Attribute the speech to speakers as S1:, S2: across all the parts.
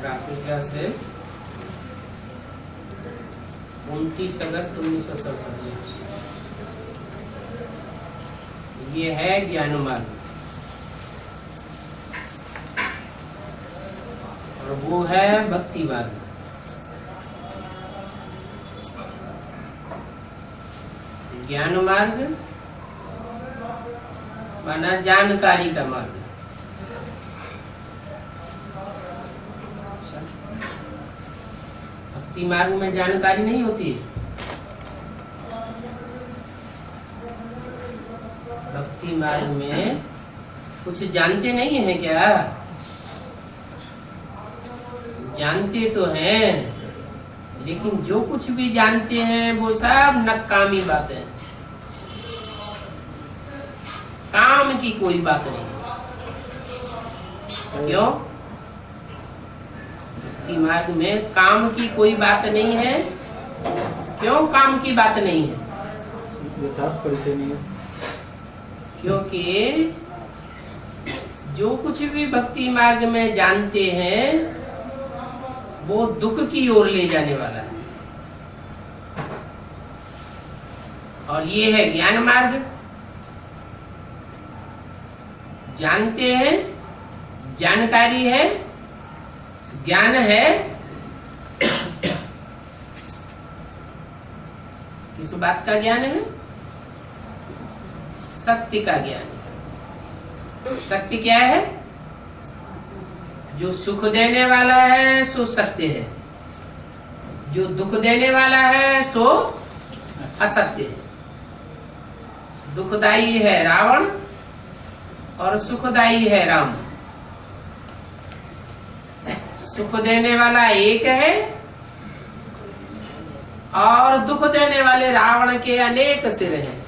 S1: रात्रि क्लास है 29 अगस्त 1967। ये है ज्ञान मार्ग और वो है भक्ति मार्ग। ज्ञान मार्ग माना जानकारी का मार्ग। भक्ति मार्ग में जानकारी नहीं होती। भक्ति मार्ग में कुछ जानते नहीं है क्या? जानते तो हैं, लेकिन जो कुछ भी जानते हैं वो सब नकामी बातें हैं। काम की कोई बात नहीं। क्यों? भक्ति मार्ग में काम की कोई बात नहीं है। क्यों काम की बात नहीं है?
S2: परिचय नहीं है।
S1: क्योंकि जो कुछ भी भक्ति मार्ग में जानते हैं वो दुख की ओर ले जाने वाला है। और ये है ज्ञान मार्ग। जानते हैं, जानकारी है, ज्ञान है। किस बात का ज्ञान है? सत्य का ज्ञान है। सत्य क्या है? जो सुख देने वाला है सो सत्य है, जो दुख देने वाला है सो असत्य है। दुखदाई है रावण और सुखदाई है राम। सुख देने वाला एक है और दुख देने वाले रावण के अनेक सिर हैं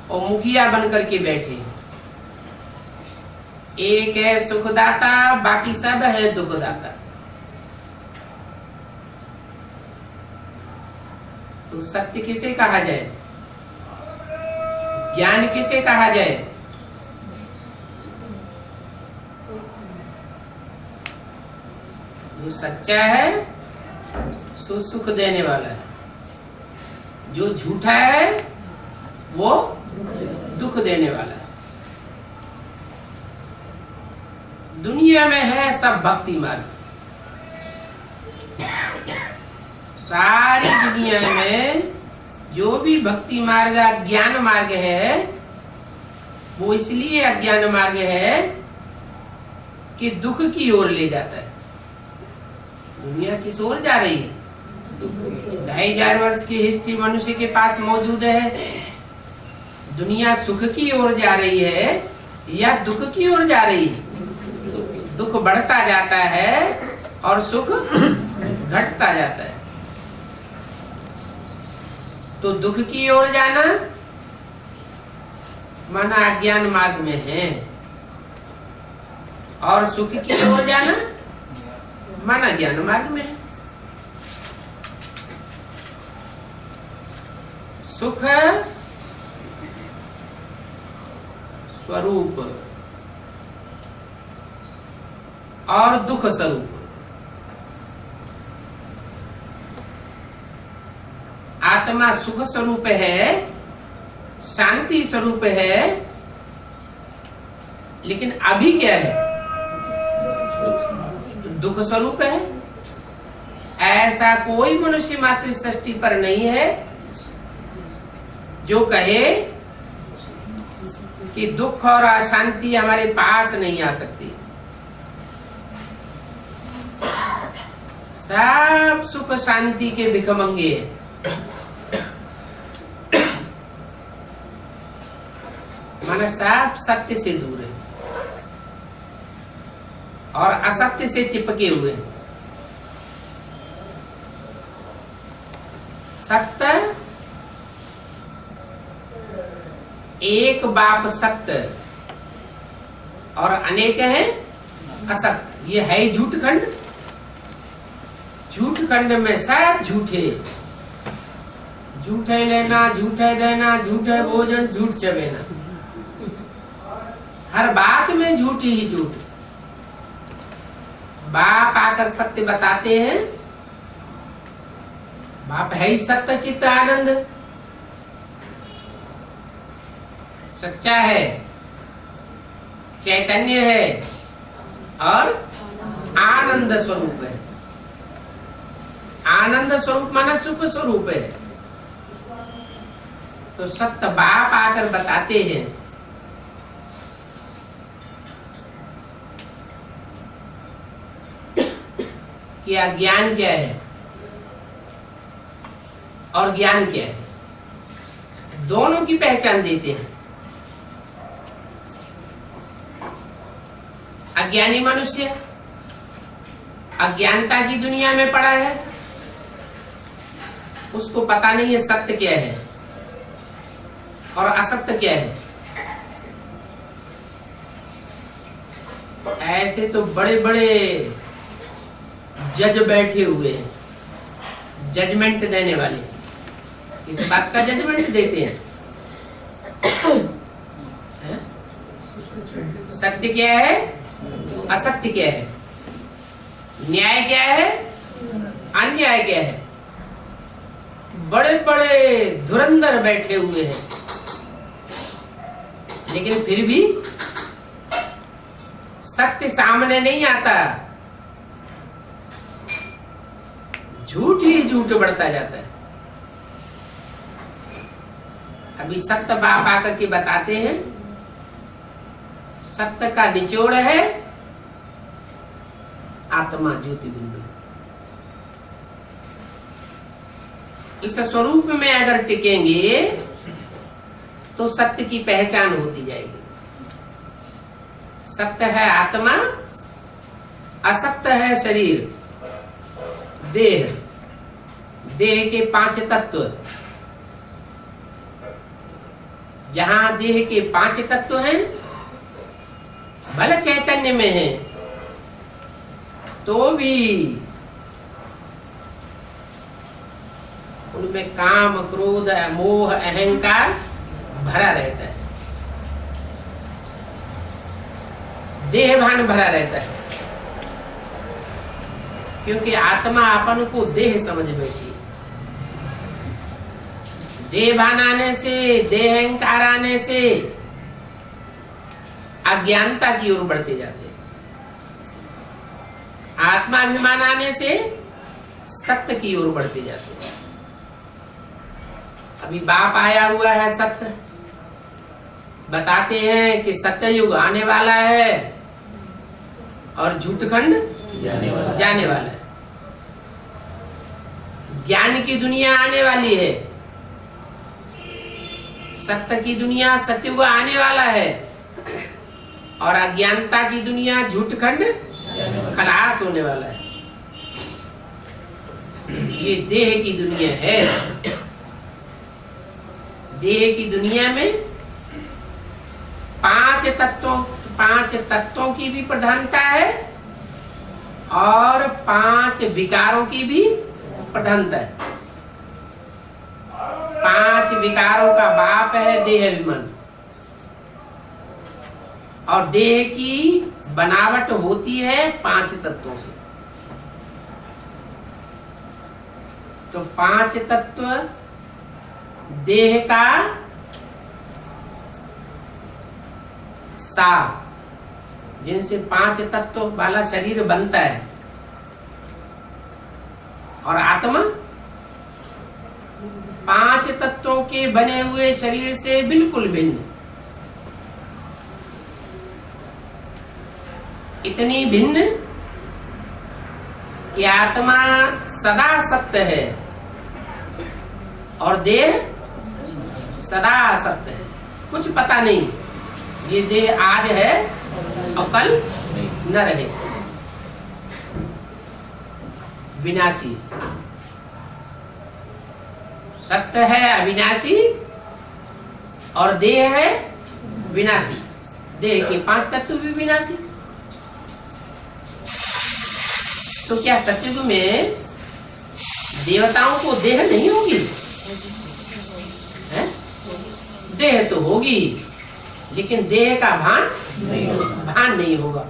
S1: और मुखिया बनकर के बैठे। एक है सुखदाता, बाकी सब है दुखदाता। तो सत्य किसे कहा जाए? ज्ञान किसे कहा जाए? जो सच्चा है सो सुख देने वाला है, जो झूठा है वो दुख देने वाला है। दुनिया में है सब भक्ति मार्ग। सारी दुनिया में जो भी भक्ति मार्ग अज्ञान मार्ग है वो इसलिए अज्ञान मार्ग है कि दुख की ओर ले जाता है। दुनिया किस ओर जा रही है? 2500 वर्ष की हिस्ट्री मनुष्य के पास मौजूद है। दुनिया सुख की ओर जा रही है या दुख की ओर जा रही है? दुख बढ़ता जाता है और सुख घटता जाता है। तो दुख की ओर जाना माना अज्ञान मार्ग में है, और सुख की ओर जाना माना ज्ञान मार्ग में है। सुख स्वरूप और दुख स्वरूप। आत्मा सुख स्वरूप है, शांति स्वरूप है, लेकिन अभी क्या है? दुख स्वरूप है। ऐसा कोई मनुष्य मात्र सृष्टि पर नहीं है जो कहे कि दुख और अशांति हमारे पास नहीं आ सकती। सब सुख शांति के भिखमंगे हैं। माना सब सत्य से दूर है और असत्य से चिपके हुए हैं। सत्य एक बाप सत्य और अनेक है असत्य। ये है झूठ खंड। झूठ खंड में सब झूठे, झूठे लेना, झूठे देना, झूठे भोजन, झूठ चबेना, हर बात में झूठ ही झूठ। बाप आकर सत्य बताते हैं, बाप है ही सत्य चित्त आनंद, सच्चा है, चैतन्य है और आनंद स्वरूप है। आनंद स्वरूप माना सुख स्वरूप है। तो सत्य बाप आकर बताते हैं कि अज्ञान क्या है और ज्ञान क्या है, दोनों की पहचान देते हैं। अज्ञानी मनुष्य अज्ञानता की दुनिया में पड़ा है, उसको पता नहीं है सत्य क्या है और असत्य क्या है। ऐसे तो बड़े बड़े जज बैठे हुए हैं, जजमेंट देने वाले, इस बात का जजमेंट देते हैं। सत्य क्या है, असत्य क्या है, न्याय क्या है, अन्याय क्या है। बड़े बड़े धुरंधर बैठे हुए हैं, लेकिन फिर भी सत्य सामने नहीं आता, झूठ ही झूठ बढ़ता जाता है। अभी सत्य बाप आकर के बताते हैं, सत्य का निचोड़ है आत्मा ज्योति बिंदु। इस स्वरूप में अगर टिकेंगे तो सत्य की पहचान होती जाएगी। सत्य है आत्मा, असत्य है शरीर, देह, देह के 5 तत्व। जहां देह के 5 तत्व हैं, भले चैतन्य में है तो भी उनमें काम, क्रोध, मोह, अहंकार भरा रहता है, देह भान भरा रहता है। क्योंकि आत्मा अपन को देह समझ बैठी है। देह भान आने से, देह अहंकार आने से अज्ञानता की ओर बढ़ते जाते हैं। आत्माभिमान आने से सत्य की ओर बढ़ते जाते हैं। अभी बाप आया हुआ है सत्य, बताते हैं कि सत्य युग आने वाला है और झूठखंड जाने वाला है। ज्ञान की दुनिया आने वाली है, सत्य की दुनिया सत्युग आने वाला है और अज्ञानता की दुनिया झूठखंड खलास होने वाला है। ये देह की दुनिया है। देह की दुनिया में 5 तत्वों की भी प्रधानता है और 5 विकारों की भी प्रधानता है। 5 विकारों का बाप है देह अभिमान, और देह की बनावट होती है 5 तत्वों से। तो 5 तत्व देह का सार, जिनसे 5 तत्व वाला शरीर बनता है, और आत्मा 5 तत्वों के बने हुए शरीर से बिल्कुल भिन्न। इतनी भिन्न कि आत्मा सदा सत्य है और देह सदा असत्य है। कुछ पता नहीं, ये देह आज है और कल न रहे, विनाशी। सत्य है अविनाशी और देह है विनाशी। देह के 5 तत्व भी विनाशी। तो क्या सत्युग में देवताओं को देह नहीं होगी? देह तो होगी, लेकिन देह का भान नहीं होगा।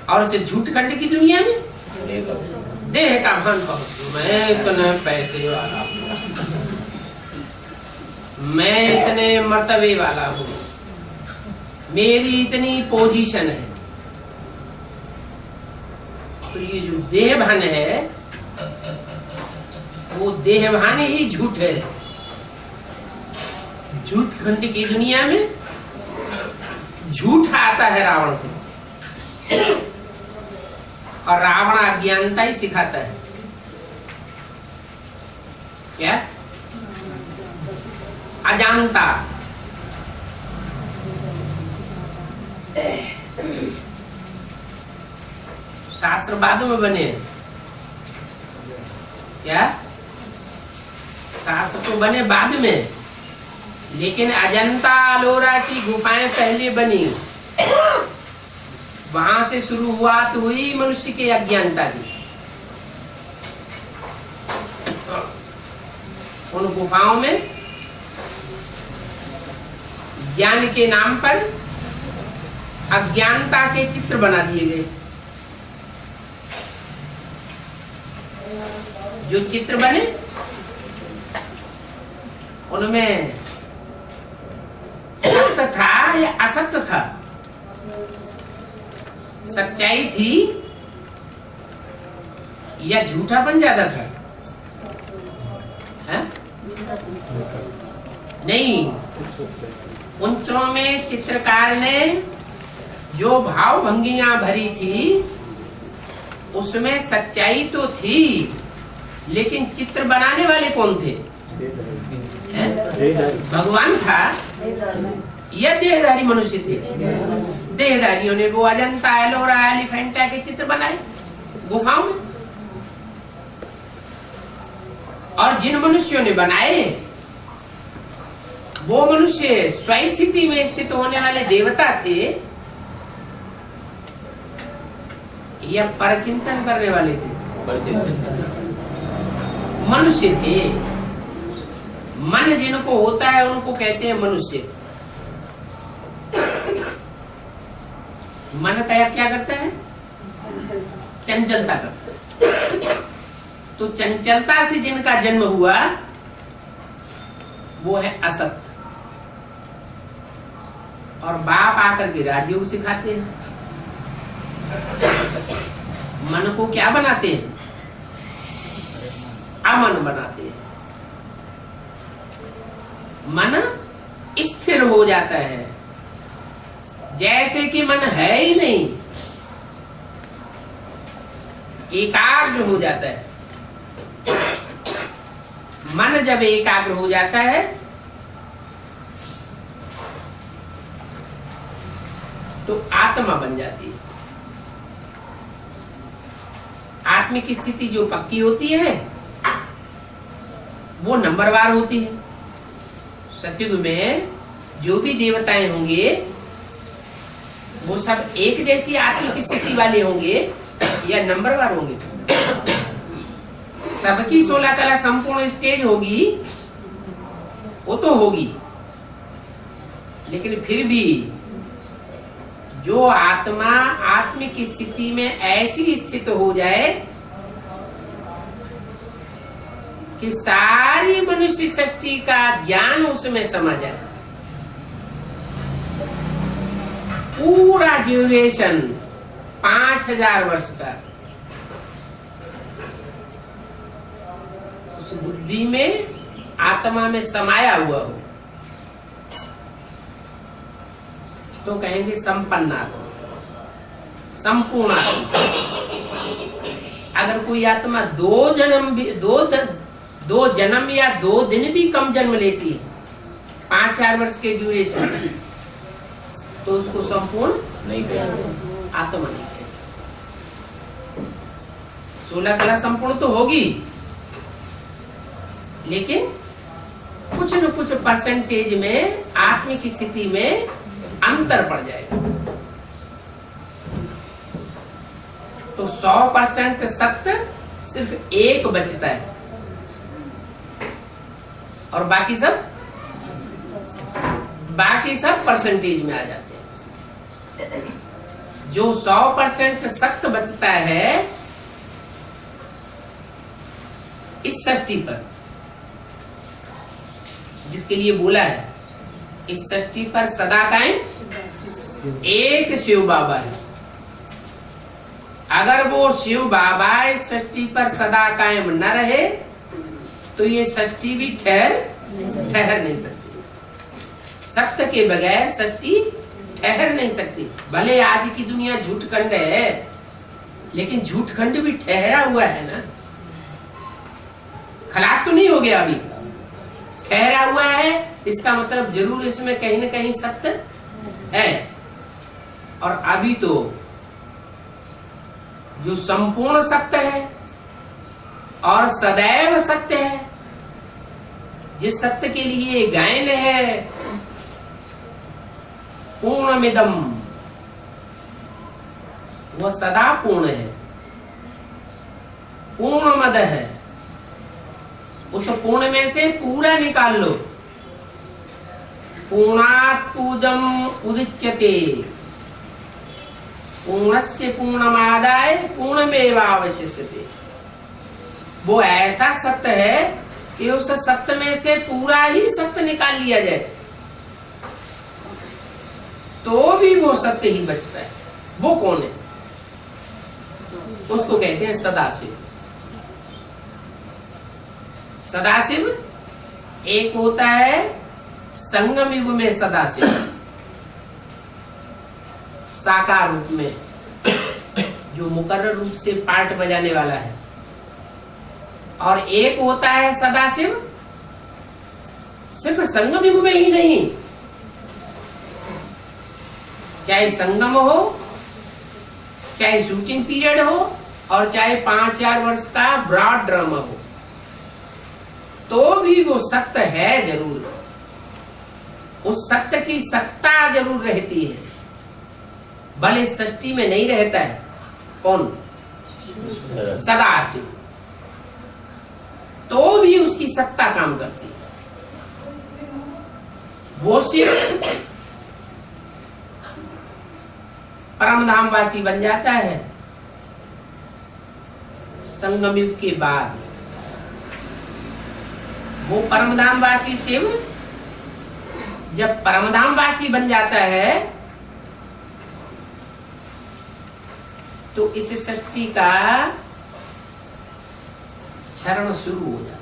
S1: और उसे झूठ खंड की दुनिया में देह का भान करो, मैं इतने पैसे वाला हूँ, मैं इतने मर्तबे वाला हूँ, मेरी इतनी पोजीशन है। तो ये जो देह भान है वो देह भान ही झूठ है। झूठ खंड की दुनिया में झूठ आता है रावण से, और रावण अज्ञानता ही सिखाता है। क्या? अजानता। शास्त्र बाद में बने, क्या? शास्त्र तो बने बाद में, लेकिन अजंता अलोरा की गुफाएं पहले बनी। वहां से शुरुआत हुई मनुष्य के अज्ञानता की। उन गुफाओं में ज्ञान के नाम पर अज्ञानता के चित्र बना दिए गए। जो चित्र बने उनमें सत्य था या असत्य था, सच्चाई थी या झूठापन ज्यादा था? है? नहीं, उन चित्रों में चित्रकार ने जो भाव भंगियां भरी थी उसमें सच्चाई तो थी, लेकिन चित्र बनाने वाले कौन थे? भगवान था या देहधारी मनुष्य थे? देहधारियों ने वो अजंता, एलोरा, एलिफेंटा के चित्र बनाए गुफाओं में। और जिन मनुष्यों ने बनाए वो मनुष्य स्वयं स्थिति में स्थित होने वाले देवता थे या परचिंतन करने वाले थे? मनुष्य थे। मन जिनको होता है उनको कहते हैं मनुष्य। मन क्या करता है? चंचलता करता है। तो चंचलता से जिनका जन्म हुआ वो है असत। और बाप आकर के राजयोग सिखाते हैं। मन को क्या बनाते हैं? अमन बनाते हैं। मन स्थिर हो जाता है, जैसे कि मन है ही नहीं, एकाग्र हो जाता है। मन जब एकाग्र हो जाता है तो आत्मा बन जाती है। आत्मिक स्थिति जो पक्की होती है वो नंबरवार होती है। सतयुग में जो भी देवताएं होंगे वो सब एक जैसी आत्मिक स्थिति वाले होंगे या नंबरवार होंगे? सबकी 16 कला संपूर्ण स्टेज होगी, वो तो होगी, लेकिन फिर भी जो आत्मा आत्मिक स्थिति में ऐसी स्थित हो जाए कि सारी मनुष्य सृष्टि का ज्ञान उसमें समा जाए, पूरा ड्यूरेशन 5000 वर्ष का उस बुद्धि में आत्मा में समाया हुआ हो, तो कहेंगे संपन्न आत्मा, संपूर्ण आत्मा। अगर कोई आत्मा 2 जन्म या 2 दिन भी कम जन्म लेती है 5000 वर्ष के ड्यूरेशन, तो उसको संपूर्ण नहीं कहेंगे, आत्मा नहीं कहेंगे। 16 कला संपूर्ण तो होगी, लेकिन कुछ न कुछ परसेंटेज में आत्मिक स्थिति में अंतर पड़ जाएगा। तो 100% सत्य सिर्फ एक बचता है और बाकी सब बाकी सब परसेंटेज में आ जाते हैं। जो 100% सख्त बचता है इस षष्ठी पर, जिसके लिए बोला है, इस षष्ठी पर सदा कायम एक शिव बाबा है। अगर वो शिव बाबा इस षष्ठी पर सदा कायम न रहे तो ये षष्ठी भी ठहर नहीं सकती। सत्य के बगैर षष्ठी ठहर नहीं सकती। भले आज की दुनिया झूठखंड है, लेकिन झूठखंड भी ठहरा हुआ है ना, खलास तो नहीं हो गया, अभी ठहरा हुआ है। इसका मतलब जरूर इसमें कहीं न कहीं सत्य है। और अभी तो जो संपूर्ण सत्य है और सदैव सत्य है, जिस सत्य के लिए गायन है पूर्णमिदम, वह सदा पूर्ण है, पूर्णमद है। उस पूर्ण में से पूरा निकाल लो। पूर्णात् पूजम उदिच्यते, पूर्णस्य पूर्णमादाय पूर्णमेवावशिष्यते। वो ऐसा सत्य है कि उस सत्य में से पूरा ही सत्य निकाल लिया जाए तो भी वो सत्य ही बचता है। वो कौन है? उसको कहते हैं सदाशिव। सदाशिव एक होता है संगम युग में सदाशिव साकार रूप में, जो मुकर्रर रूप से पार्ट बजाने वाला है। और एक होता है सदाशिव सिर्फ संगम युग में ही नहीं, चाहे संगम हो, चाहे शूटिंग पीरियड हो, और चाहे 5000 वर्ष का ब्रॉड ड्रामा हो, तो भी वो सत्य है जरूर। उस सत्य की सत्ता जरूर रहती है, भले सृष्टि में नहीं रहता है। कौन? सदाशिव। तो भी उसकी सत्ता काम करती है। वो शिव परमधामवासी बन जाता है संगम युग के बाद। वो परमधामवासी शिव जब परमधामवासी बन जाता है तो इस सृष्टि का क्षरण शुरू हो जाता है।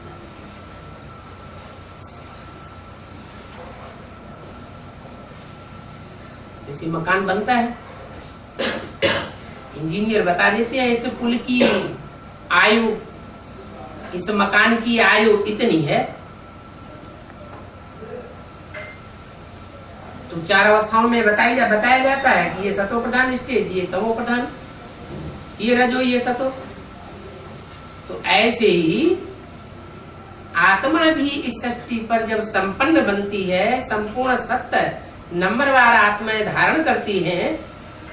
S1: जैसे मकान बनता है, इंजीनियर बता देते हैं इस पुल की आयु, इस मकान की आयु इतनी है, तो 4 अवस्थाओं में बताया जाता है कि ये सतो प्रधान स्टेज, ये तमो प्रधान, ये रजो, ये सतो। तो ऐसे ही आत्मा भी इस सृष्टि पर जब संपन्न बनती है, संपूर्ण सत्य नंबरवार आत्माएं धारण करती हैं,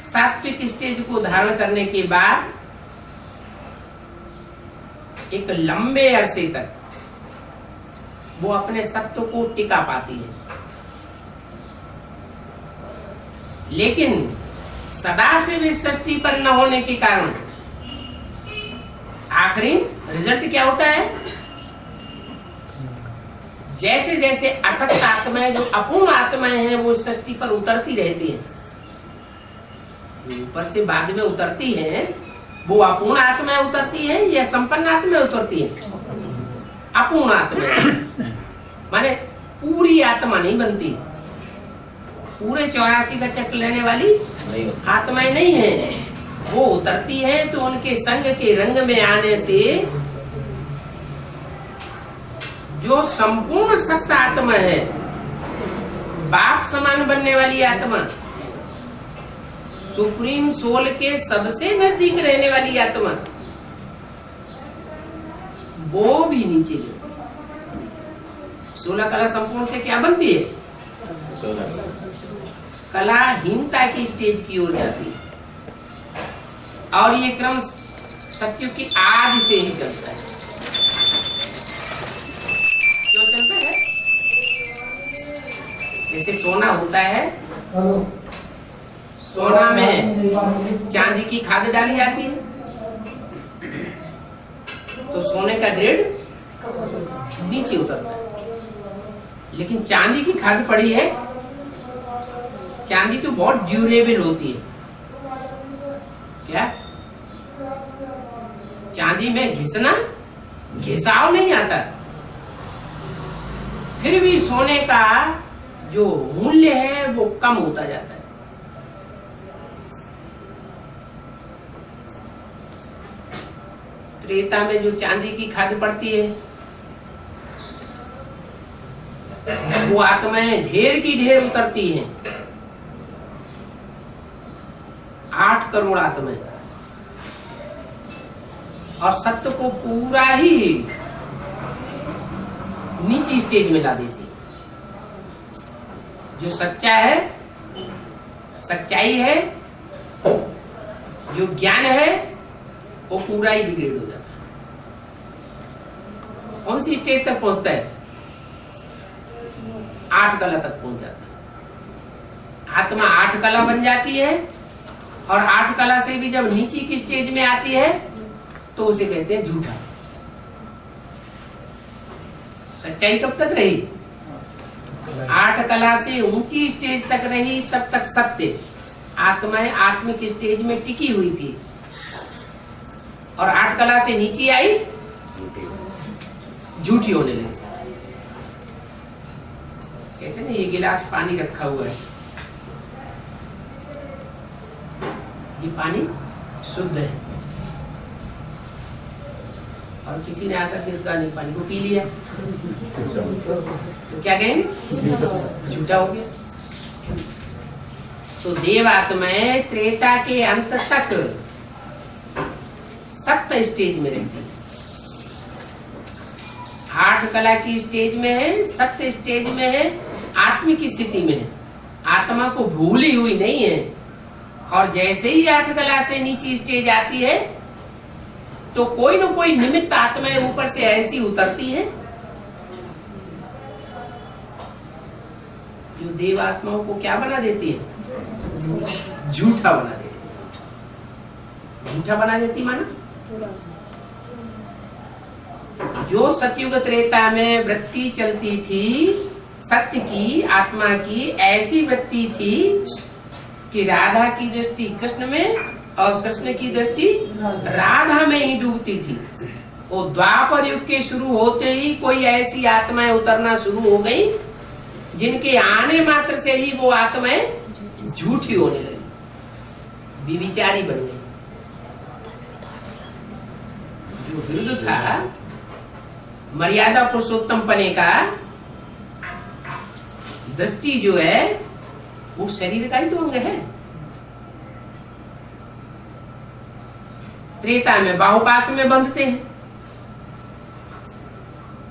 S1: सात्विक स्टेज को धारण करने के बाद एक लंबे अरसे तक वो अपने सत्व को टिका पाती है। लेकिन सदाशिव इस सृष्टि पर न होने के कारण आखिरी रिजल्ट क्या होता है? जैसे जैसे असत आत्माएं, जो अपूर्ण आत्माएं हैं, वो इस सृष्टि पर उतरती रहती हैं, ऊपर से बाद में उतरती हैं, वो अपूर्ण आत्माएं उतरती हैं या संपन्न आत्माएं उतरती हैं? अपूर्ण आत्माएं, माने पूरी आत्मा नहीं बनती, पूरे 84 का चक्र लेने वाली आत्माएं नहीं है। वो उतरती है तो उनके संग के रंग में आने से जो संपूर्ण सत्य आत्मा है, बाप समान बनने वाली आत्मा, सुप्रीम सोल के सबसे नजदीक रहने वाली आत्मा, वो भी नीचे गिरती। 16 कला संपूर्ण से क्या बनती है? कलाहीनता की स्टेज की ओर जाती है। और ये क्रम सत्युग की आदि से ही चलता है। क्यों चलता है? जैसे सोना होता है, सोना में चांदी की खाद डाली जाती है तो सोने का ग्रेड नीचे उतरता है। लेकिन चांदी की खाद पड़ी है, चांदी तो बहुत ड्यूरेबल होती है। क्या चांदी में घिसाव नहीं आता, फिर भी सोने का जो मूल्य है वो कम होता जाता है। त्रेता में जो चांदी की खाद पड़ती है वो आत्माएं ढेर की ढेर उतरती हैं। 8 करोड़ आत्माएं, और सत्य को पूरा ही नीची स्टेज में ला देती है। जो सच्चा है, सच्चाई है, जो ज्ञान है वो पूरा ही डिग्रेड हो जाता है। कौन सी स्टेज तक पहुंचता है? 8 कला तक पहुंच जाता है। आत्मा 8 कला बन जाती है, और 8 कला से भी जब नीची की स्टेज में आती है तो उसे कहते हैं झूठा। सच्चाई कब तक रही? 8 कला से ऊंची स्टेज तक रही, तब तक सत्य आत्माएं आत्मिक स्टेज में टिकी हुई थी। और 8 कला से नीचे आई, झूठी होने लगी। कहते ना, ये गिलास पानी रखा हुआ है, ये पानी शुद्ध है, और किसी ने आकर के इस पानी को पी लिया तो क्या कहेंगे? झूठा हो गया। तो देवात्माएं त्रेता के अंत तक सत्य स्टेज में रहती है। 8 कला की स्टेज में है, सत्य स्टेज में है, आत्मिक स्थिति में है, आत्मा को भूली हुई नहीं है। और जैसे ही 8 कला से नीचे स्टेज आती है तो कोई न कोई निमित्त आत्माएं ऊपर से ऐसी उतरती है जो देवात्माओं को क्या बना देती है? झूठा बना देती है। झूठा बना देती माना जो सतयुग त्रेता में वृत्ति चलती थी सत्य की, आत्मा की, ऐसी वृत्ति थी कि राधा की दृष्टि कृष्ण में और कृष्ण की दृष्टि राधा में ही डूबती थी। वो द्वापर युग के शुरू होते ही कोई ऐसी आत्माएं उतरना शुरू हो गई जिनके आने मात्र से ही वो आत्माएं झूठी होने लगी, विविचारी बन गई। जो विरुद्ध था मर्यादा पुरुषोत्तम पने का, दृष्टि जो है वो शरीर का ही तो अंग है। त्रेता में बाहुपाश में बंधते हैं,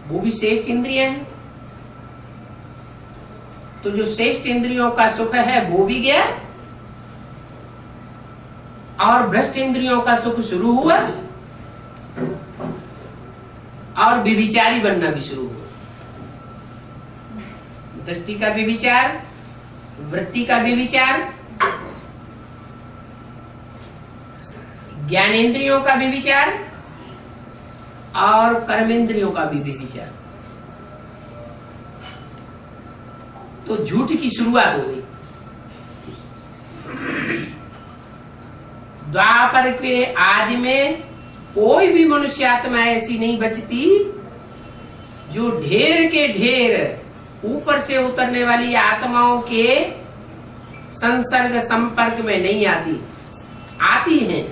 S1: वो भी श्रेष्ठ इंद्रियां हैं। तो जो श्रेष्ठ इंद्रियों का सुख है वो भी गया, और भ्रष्ट इंद्रियों का सुख शुरू हुआ, और विविचारी बनना भी शुरू हुआ। दृष्टि का विविचार, वृत्ति का विविचार, ज्ञानेंद्रियों का भी विचार, और कर्मेंद्रियों का भी विचार। तो झूठ की शुरुआत हो गई। द्वापर के आदि में कोई भी मनुष्य आत्मा ऐसी नहीं बचती जो ढेर के ढेर ऊपर से उतरने वाली आत्माओं के संसर्ग संपर्क में नहीं आती। आती हैं,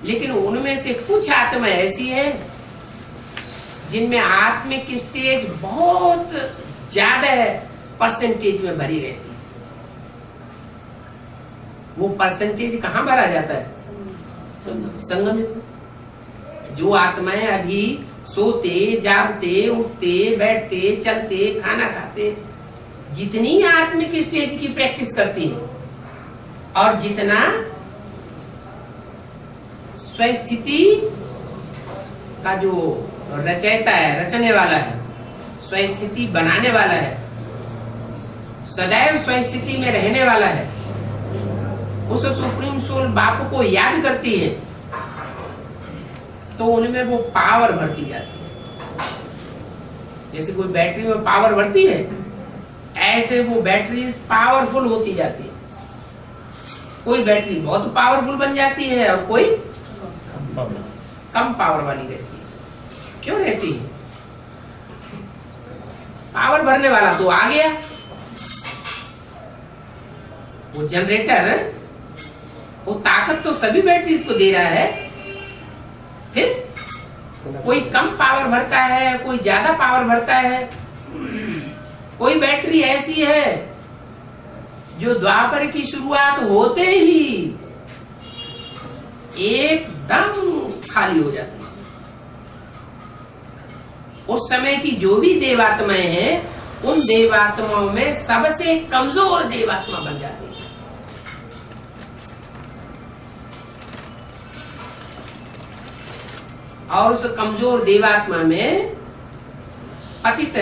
S1: लेकिन उनमें से कुछ आत्मा ऐसी है जिनमें आत्मिक स्टेज बहुत ज्यादा परसेंटेज में भरी रहती है। वो परसेंटेज कहाँ भरा जाता है? संगम में। जो आत्माएं अभी सोते, जागते, उठते, बैठते, चलते, खाना खाते, जितनी आत्मिक स्टेज की प्रैक्टिस करती है और जितना स्वस्थिति का जो रचयिता है, रचने वाला है, स्वस्थिति बनाने वाला है, सदैव स्वस्थिति में रहने वाला है, उस सुप्रीम सोल बाप को याद करती है तो उनमें वो पावर भरती जाती है। जैसे कोई बैटरी में पावर भरती है, ऐसे वो बैटरी पावरफुल होती जाती है। कोई बैटरी बहुत पावरफुल बन जाती है और कोई कम पावर वाली रहती है। क्यों रहती है? पावर भरने वाला तो आ गया, वो जनरेटर वो ताकत तो सभी बैटरीज को दे रहा है। फिर कोई कम पावर भरता है, कोई ज्यादा पावर भरता है। कोई बैटरी ऐसी है जो द्वापर की शुरुआत होते ही एकदम खाली हो जाती है। उस समय की जो भी देवात्माएं हैं, उन देवात्माओं में सबसे कमजोर देवात्मा बन जाती है। और उस कमजोर देवात्मा में, पतित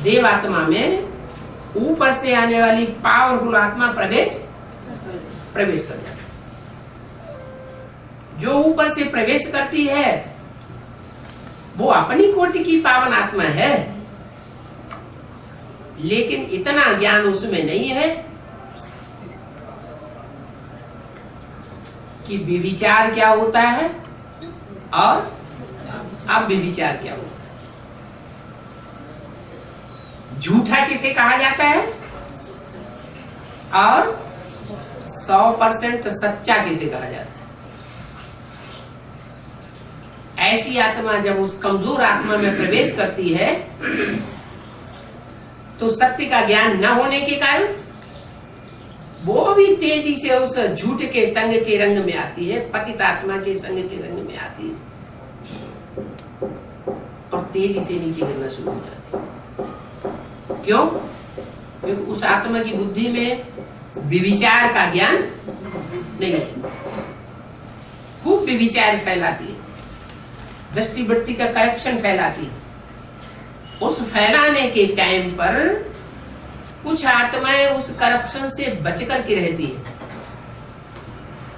S1: देवात्मा में ऊपर से आने वाली पावरफुल आत्मा प्रवेश कर जाती है। जो ऊपर से प्रवेश करती है वो अपनी कोटि की पावन आत्मा है, लेकिन इतना ज्ञान उसमें नहीं है कि विविचार क्या होता है और अब विविचार क्या होता है। झूठा किसे कहा जाता है और 100% सच्चा किसे कहा जाता है। ऐसी आत्मा जब उस कमजोर आत्मा में प्रवेश करती है तो सत्य का ज्ञान न होने के कारण वो भी तेजी से उस झूठ के संग के रंग में आती है, पतित आत्मा के संग के रंग में आती है और तेजी से नीचे गिरना शुरू हो जाती है। क्यों? क्योंकि उस आत्मा की बुद्धि में विविचार का ज्ञान नहीं है। खूब विविचार फैलाती है, दृष्टि वृत्ति का करप्शन फैलाती है। उस फैलाने के टाइम पर कुछ आत्माएं उस करप्शन से बच करके रहती है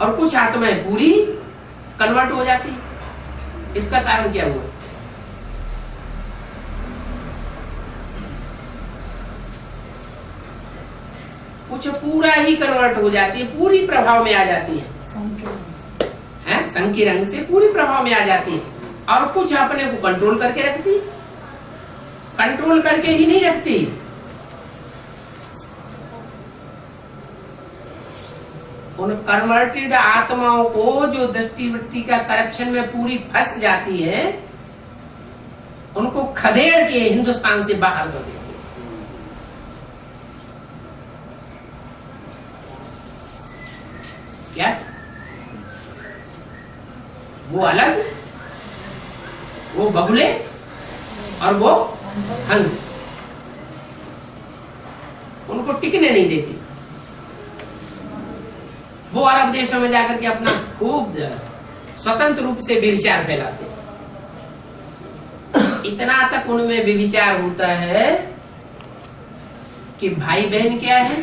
S1: और कुछ आत्माएं पूरी कन्वर्ट हो जाती है। इसका कारण क्या हुआ? कुछ पूरा ही कन्वर्ट हो जाती है, पूरी प्रभाव में आ जाती है, संग के रंग से पूरी प्रभाव में आ जाती है। और कुछ अपने को कंट्रोल करके रखती, कंट्रोल करके ही नहीं रखती, उन कन्वर्टेड आत्माओं को जो दृष्टि वृत्ति का करप्शन में पूरी फंस जाती है, उनको खदेड़ के हिंदुस्तान से बाहर कर देती है। क्या वो अलग, वो बगुले और वो हंस, उनको टिकने नहीं देती। वो अरब देशों में जाकर के अपना खूब स्वतंत्र रूप से व्यभिचार फैलाते। इतना तक उनमें व्यभिचार होता है कि भाई बहन क्या है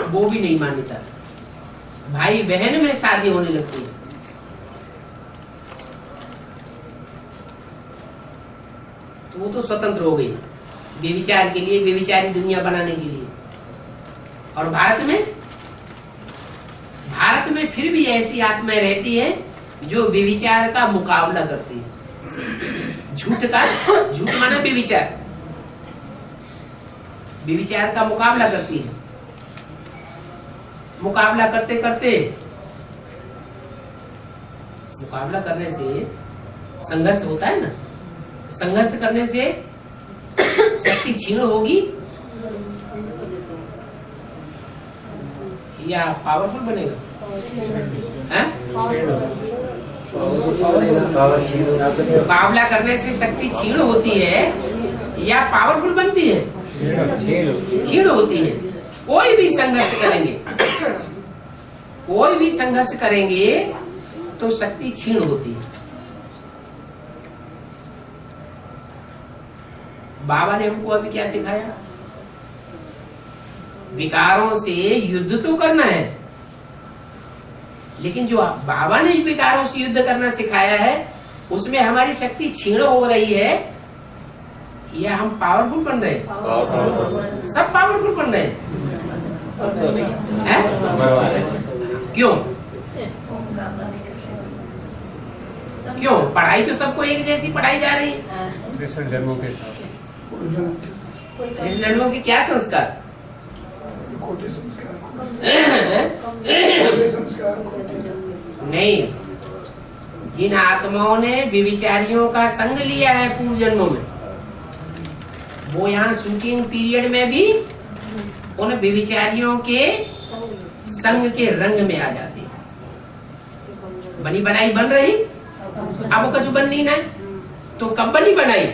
S1: वो भी नहीं मानता। भाई बहन में शादी होने लगती है। तो वो तो स्वतंत्र हो गई व्यभिचार के लिए, व्यभिचारी दुनिया बनाने के लिए। और भारत में फिर भी ऐसी आत्माएं रहती है जो व्यभिचार का मुकाबला करती है। झूठ माना व्यभिचार, व्यभिचार का मुकाबला करती है। मुकाबला करते करते, मुकाबला करने से संघर्ष होता है ना, संघर्ष करने से शक्ति क्षीण होगी या पावरफुल बनेगा? मुकाबला करने से शक्ति क्षीण होती है या पावरफुल बनती है? क्षीण होती है। कोई भी संघर्ष करेंगे तो शक्ति क्षीण होती है। बाबा ने हमको अभी क्या सिखाया? विकारों से युद्ध तो करना है, लेकिन जो बाबा ने विकारों से युद्ध करना सिखाया है उसमें हमारी शक्ति क्षीण हो रही है या हम पावरफुल बन रहे हैं? सब पावरफुल बन रहे हैं। क्यों? क्यों? पढ़ाई तो सबको एक जैसी पढ़ाई जा रही है।
S2: जन्मों के साथ
S1: इस जन्मों के क्या संस्कार? नहीं, जिन आत्माओं ने व्यभिचारियों का संग लिया है पूर्व जन्मों में, वो यहाँ शूटिंग पीरियड में भी उन व्यभिचारियों के संग के रंग में आ जाती है। बनी बनाई बन रही, अब कछु बननी ना, तो कब बनी बनाई?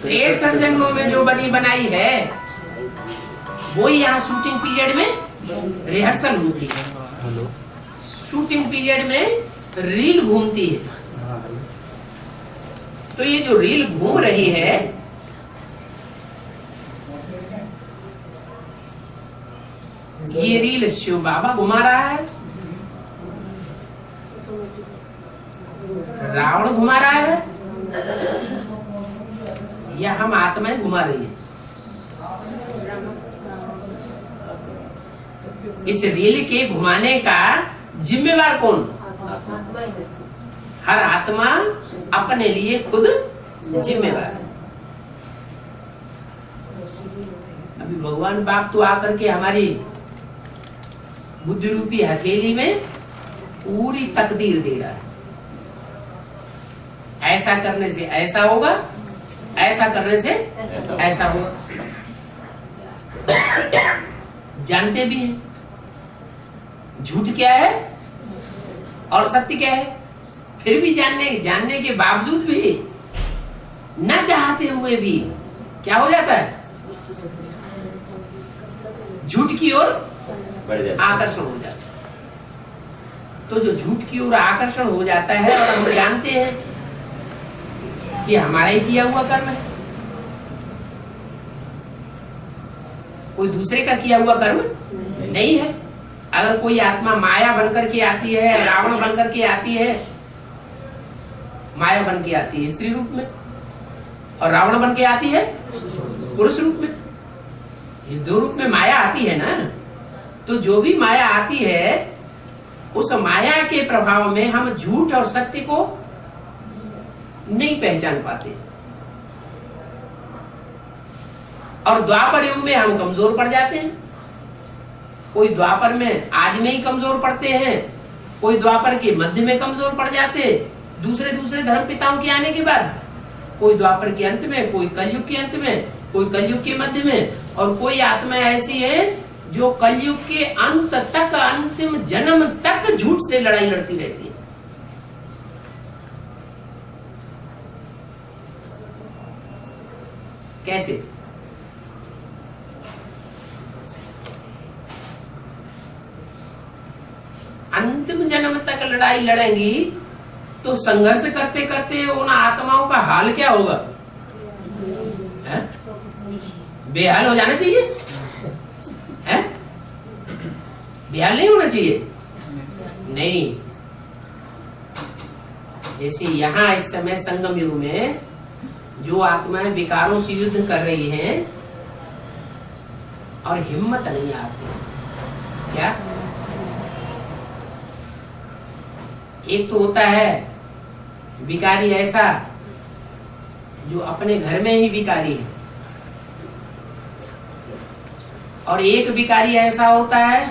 S1: 63 जन्मों में जो बनी बनाई है वो यहाँ शूटिंग पीरियड में रिहर्सल होती है। शूटिंग पीरियड में रील घूमती है। तो ये जो रील घूम रही है, ये रील शिव बाबा घुमा रहा है, रावण घुमा रहा है, या हम आत्माएं घुमा रही है? इस रील के घुमाने का जिम्मेवार कौन? हर आत्मा अपने लिए खुद जिम्मेवार है। अभी भगवान बाप तो आकर के हमारी बुद्धि रूपी हथेली में पूरी तकदीर दे रहा है। ऐसा करने से ऐसा होगा, ऐसा करने से ऐसा होगा। जानते भी हैं झूठ क्या है और सत्य क्या है, फिर भी जानने के बावजूद भी न चाहते हुए भी क्या हो जाता है? झूठ की ओर आकर्षण हो जाता है। तो जो झूठ की ओर आकर्षण हो जाता है और हम जानते हैं कि हमारा ही किया हुआ कर्म है, कोई दूसरे का किया हुआ कर्म नहीं है। अगर कोई आत्मा माया बनकर के आती है, रावण बनकर के आती है, माया बन के आती है स्त्री रूप में, और रावण बन के आती है पुरुष रूप में, ये दो रूप में माया आती है ना। तो जो भी माया आती है, उस माया के प्रभाव में हम झूठ और सत्य को नहीं पहचान पाते, और द्वापर युग में हम कमजोर पड़ जाते हैं। कोई द्वापर में आज में ही कमजोर पड़ते हैं, कोई द्वापर के मध्य में कमजोर पड़ जाते, दूसरे धर्म पिताओं के आने के बाद, कोई द्वापर के अंत में, कोई कलयुग के अंत में, कोई कलयुग के मध्य में, और कोई आत्मा ऐसी है जो कलयुग के अंत तक, अंतिम जन्म तक झूठ से लड़ाई लड़ती रहती है। कैसे? अंतिम जन्म तक लड़ाई लड़ेंगी तो संघर्ष करते करते उन आत्माओं का हाल क्या होगा? है? बेहाल हो जाना चाहिए, है? बेहाल नहीं होना चाहिए। नहीं, जैसे यहाँ इस समय संगम युग में जो आत्माएं विकारों से युद्ध कर रही हैं और हिम्मत नहीं आती, क्या? एक तो होता है विकारी ऐसा जो अपने घर में ही विकारी है, और एक विकारी ऐसा होता है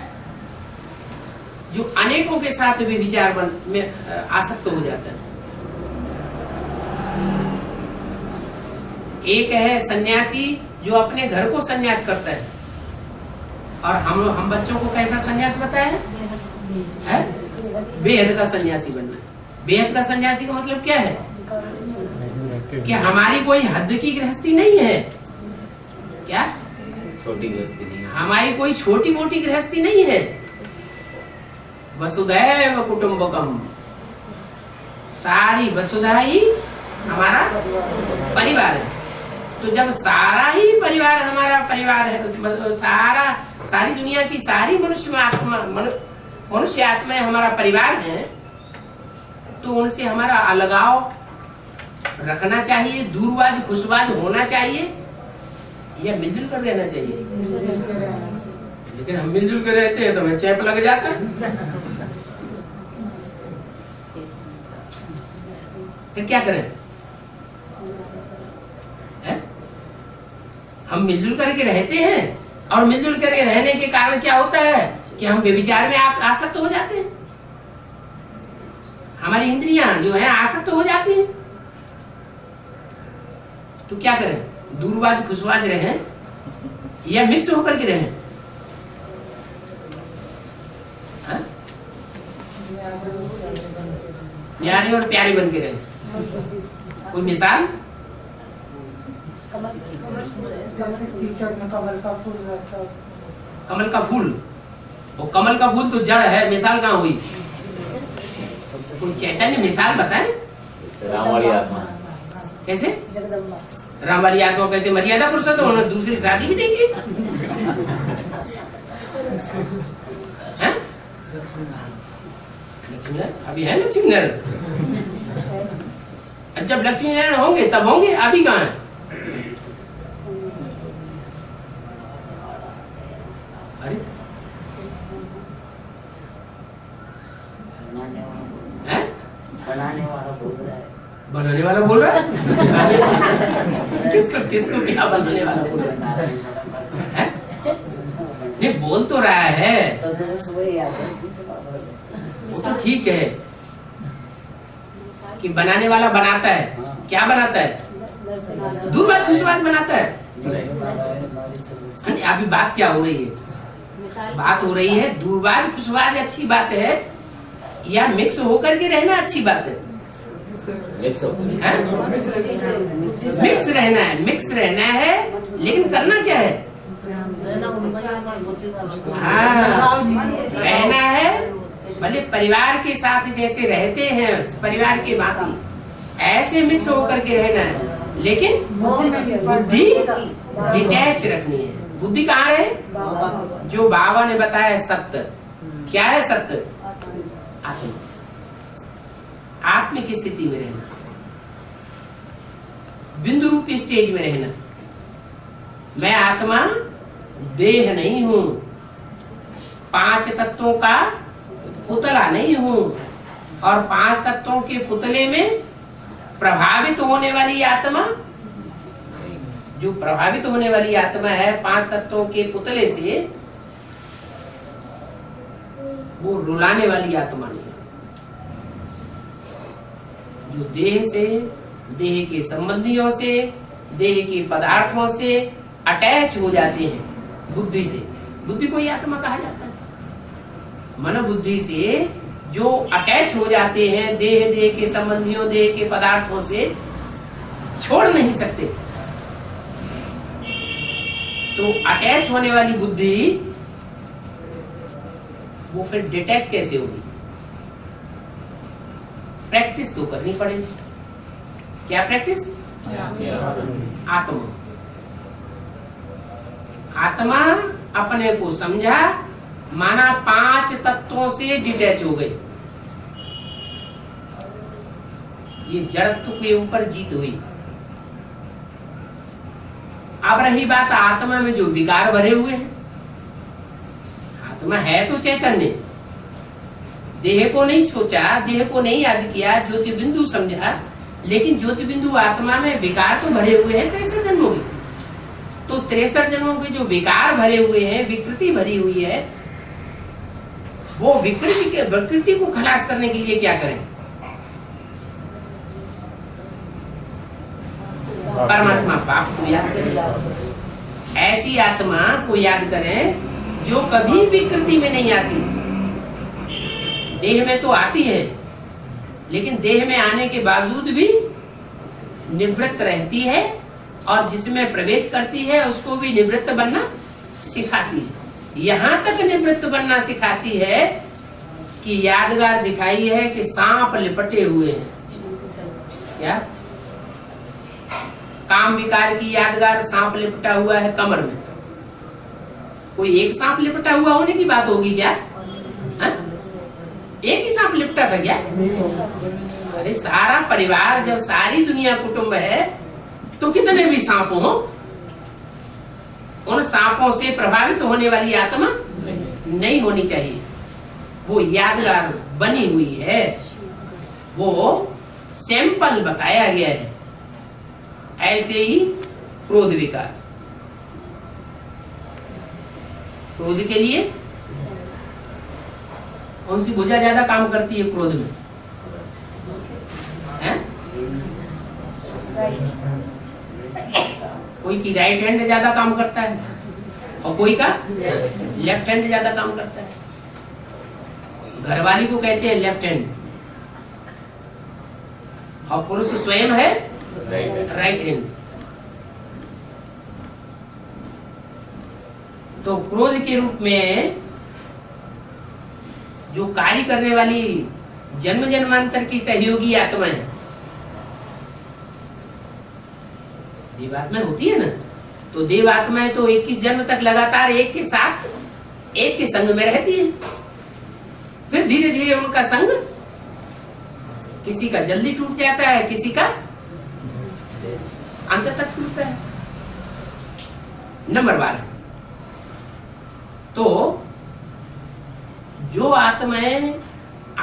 S1: जो अनेकों के साथ भी विचार में आसक्त हो जाता है। एक है सन्यासी जो अपने घर को सन्यास करता है, और हम बच्चों को कैसा सन्यास बताया है? बेहद का सन्यासी बनना है। बेहद का सन्यासी का मतलब क्या है? कि हमारी कोई हद की गृहस्थी नहीं है, क्या
S3: छोटी गृहस्थी नहीं है,
S1: हमारी कोई छोटी मोटी गृहस्थी नहीं है। वसुधैव कुटुंबकम, सारी वसुधा ही हमारा परिवार है। तो जब सारा ही परिवार हमारा परिवार है, मतलब सारी दुनिया की सारी मनुष्य आत्माएं हमारा परिवार है, तो उनसे हमारा अलगाव रखना चाहिए, दूरवाज खुशवाज होना चाहिए या मिलजुल कर रहना चाहिए। लेकिन हम मिलजुल कर रहते हैं तो हमें चैप लग जाता है, तो क्या करें? हम मिलजुल करके रहते हैं और मिलजुल करके रहने के कारण क्या होता है कि हम व्यभिचार में आसक्त हो जाते हैं, हमारी इंद्रियां जो है आसक्त हो जाती हैं। तो क्या करें? दूरवाज खुशवाज रहें या मिक्स होकर के रहें? न्यारे और प्यारे बन के रहें। कोई मिसाल?
S4: कीचड़ में कमल का फूल रहता है।
S1: कमल का फूल, वो कमल का फूल तो जड़ है, मिसाल कहाँ हुई? कोई चैतन्य मिसाल बताए?
S3: राम वाली आत्मा।
S1: कैसे? राम वाली आत्मा कहते मर्यादा पुरुषोत्तम होना, दूसरी शादी भी देंगे? अभी है लक्ष्मी नारायण, जब लक्ष्मी नारायण होंगे तब होंगे, अभी कहाँ है? अरे बनाने वाला बोल रहा है। किसको क्या बनाने वाला बोल रहा है? ये बोल तो रहा है, वो तो ठीक है कि बनाने वाला बनाता है। क्या बनाता है? दूरबाज खुशबाज बनाता है। अभी बात क्या हो रही है? बात हो रही है दूरबाज खुशबाज अच्छी बात है या मिक्स होकर के रहना अच्छी बात है? मिक्स रहना है, मिक्स रहना है, लेकिन करना क्या है? रहना है, भले परिवार के साथ जैसे रहते हैं परिवार के भांति ऐसे मिक्स होकर के रहना है, लेकिन बुद्धि डिटैच रखनी है। बुद्धि कहाँ है? जो बाबा ने बताया सत्य। क्या है सत्य? आत्मा, आत्म की स्थिति में रहना, बिंदु रूप स्टेज में रहना। मैं आत्मा देह नहीं हूँ, 5 तत्वों का पुतला नहीं हूँ, और 5 तत्वों के पुतले में प्रभावित होने वाली आत्मा, जो प्रभावित होने वाली आत्मा है 5 तत्वों के पुतले से, वो रुलाने वाली आत्मा नहीं है। जो देह से, देह के संबंधियों से, देह के पदार्थों से अटैच हो जाते हैं बुद्धि से, बुद्धि को ही आत्मा कहा जाता है। मनोबुद्धि से जो अटैच हो जाते हैं देह के संबंधियों, देह के पदार्थों से छोड़ नहीं सकते, तो अटैच होने वाली बुद्धि वो फिर डिटैच कैसे होगी? प्रैक्टिस तो करनी पड़ेगी। क्या प्रैक्टिस? आत्मा, आत्मा अपने को समझा, माना 5 तत्वों से डिटैच हो गई, ये जड़त्व के ऊपर जीत हुई। अब रही बात आत्मा में जो विकार भरे हुए हैं, आत्मा है तो चैतन्य, देह को नहीं सोचा, देह को नहीं याद किया, ज्योति बिंदु समझा, लेकिन ज्योति बिंदु आत्मा में विकार तो भरे हुए हैं 63 जन्मों के। तो 63 जन्मों के जो विकार भरे हुए हैं, विकृति भरी हुई है, वो विकृति को खलास करने के लिए क्या करें? परमात्मा पाप को याद करें, ऐसी आत्मा को याद करें जो कभी विकृति में नहीं आती। देह में तो आती है, लेकिन देह में आने के बावजूद भी निवृत्त रहती है, और जिसमें प्रवेश करती है उसको भी निवृत्त बनना सिखाती है। यहाँ तक निवृत्त बनना सिखाती है कि यादगार दिखाई है कि सांप लिपटे हुए हैं। क्या? काम विकार की यादगार सांप लिपटा हुआ है कमर में। कोई एक सांप लिपटा हुआ होने की बात होगी क्या? हा? एक ही सांप लिपटा था क्या? अरे सारा परिवार, जब सारी दुनिया कुटुंब है तो कितने भी सांप हो, उन सांपों से प्रभावित होने वाली आत्मा नहीं होनी चाहिए। वो यादगार बनी हुई है, वो सैंपल बताया गया है। ऐसे ही क्रोध विकार, क्रोध के लिए कौन सी भुजा ज्यादा काम करती है क्रोध में? है? कोई की राइट हैंड ज्यादा काम करता है और कोई का लेफ्ट हैंड ज्यादा काम करता है। घरवाली को कहते हैं लेफ्ट हैंड और पुरुष स्वयं है राइट हैंड। तो क्रोध के रूप में जो कार्य करने वाली जन्म जन्मांतर की सहयोगी आत्मा है, देवात्मा होती है ना, तो देवात्माएं तो 21 जन्म तक लगातार एक के साथ एक के संग में रहती है। फिर धीरे धीरे उनका संग किसी का जल्दी टूट जाता है, किसी का अंत तक टूटता है। नंबर 12, तो जो आत्माएं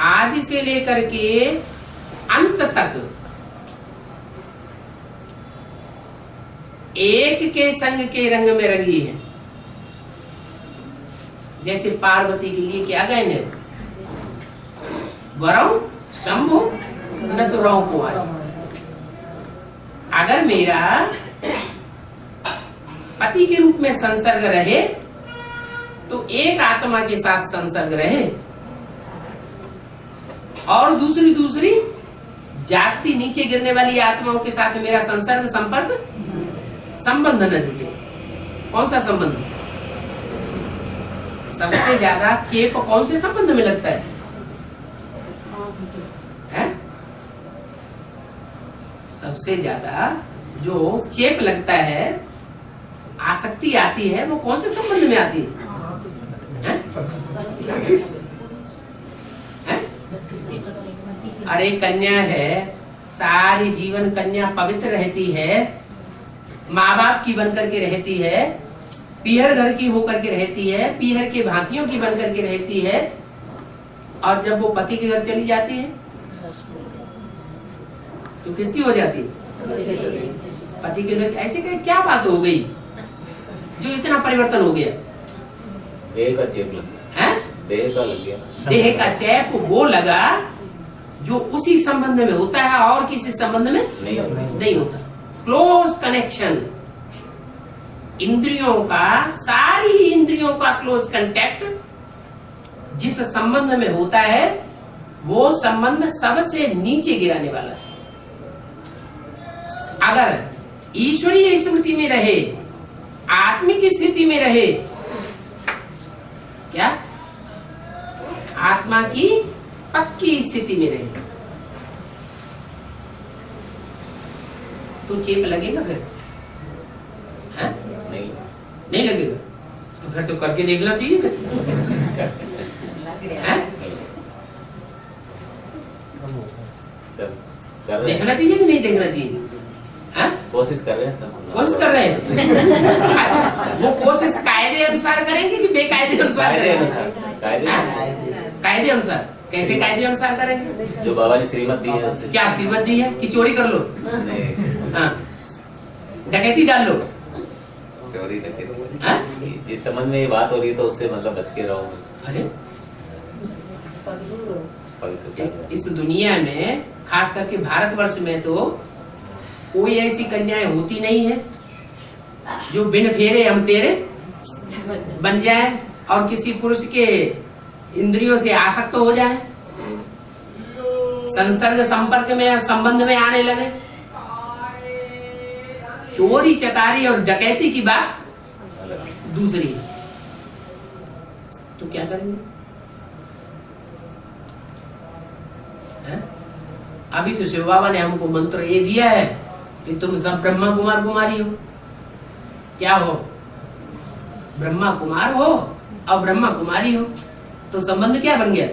S1: आदि से लेकर के अंत तक एक के संग के रंग में रंगी है, जैसे पार्वती के लिए क्या गायन है? वरौ शंभु न तो रौ कुंवारी। अगर मेरा पति के रूप में संसर्ग रहे तो एक आत्मा के साथ संसर्ग रहे और दूसरी जास्ती नीचे गिरने वाली आत्माओं के साथ मेरा संसर्ग संपर्क संबंध न जुटे। कौन सा संबंध? सबसे ज्यादा चेप कौन से संबंध में लगता है? सबसे ज्यादा जो चेप लगता है, आसक्ति आती है, वो कौन से संबंध में आती है? अरे कन्या है, सारी जीवन कन्या पवित्र रहती है, माँ बाप की बनकर के रहती है, पीहर घर की होकर के रहती है, पीहर के भांतियों की बनकर के रहती है, और जब वो पति के घर चली जाती है तो किसकी हो जाती है? पति के घर। ऐसे क्या बात हो गई जो इतना परिवर्तन हो गया?
S3: देह का चेप लग गया है, देह का लग गया।
S1: देह का चेप वो लगा जो उसी संबंध में होता है और किसी संबंध में नहीं होता। क्लोज कनेक्शन, इंद्रियों का, सारी इंद्रियों का क्लोज कांटेक्ट जिस संबंध में होता है वो संबंध सबसे नीचे गिराने वाला है। अगर ईश्वरीय स्मृति में रहे, आत्मिक स्थिति में रहे, क्या आत्मा की पक्की स्थिति में रहे, तो चेप लगेगा फिर? है? नहीं लगेगा। तो फिर तो करके देखना चाहिए फिर। देखना चाहिए कि नहीं देखना चाहिए?
S3: कोशिश कर रहे हैं सब,
S1: कोशिश कर रहे हैं। अच्छा, वो कोशिश कायदे अनुसार करेंगे कि बेकायदे अनुसार करेंगे? कायदे अनुसार। कैसे कायदे अनुसार करेंगे?
S3: जो बाबा ने श्रीमत दी है।
S1: क्या श्रीमत दी है कि चोरी कर लो? हाँ, डकैती डाल लो?
S3: चोरी डकैती जिस समझ में ये बात हो रही है तो उससे मतलब बच के रहो।
S1: अरे इस दुनिया में, खास करके भारतवर्ष में, तो कोई ऐसी कन्याएं होती नहीं है जो बिन फेरे हम तेरे बन जाए और किसी पुरुष के इंद्रियों से आसक्त हो जाए, संसर्ग संपर्क में, संबंध में आने लगे। चोरी चकारी और डकैती की बात दूसरी है। तो क्या करेंगे? अभी तो शिव बाबा ने हमको मंत्र ये दिया है कि तुम सब ब्रह्मा कुमार कुमारी हो। क्या हो? ब्रह्मा कुमार हो और ब्रह्मा कुमारी हो, तो संबंध क्या बन गया?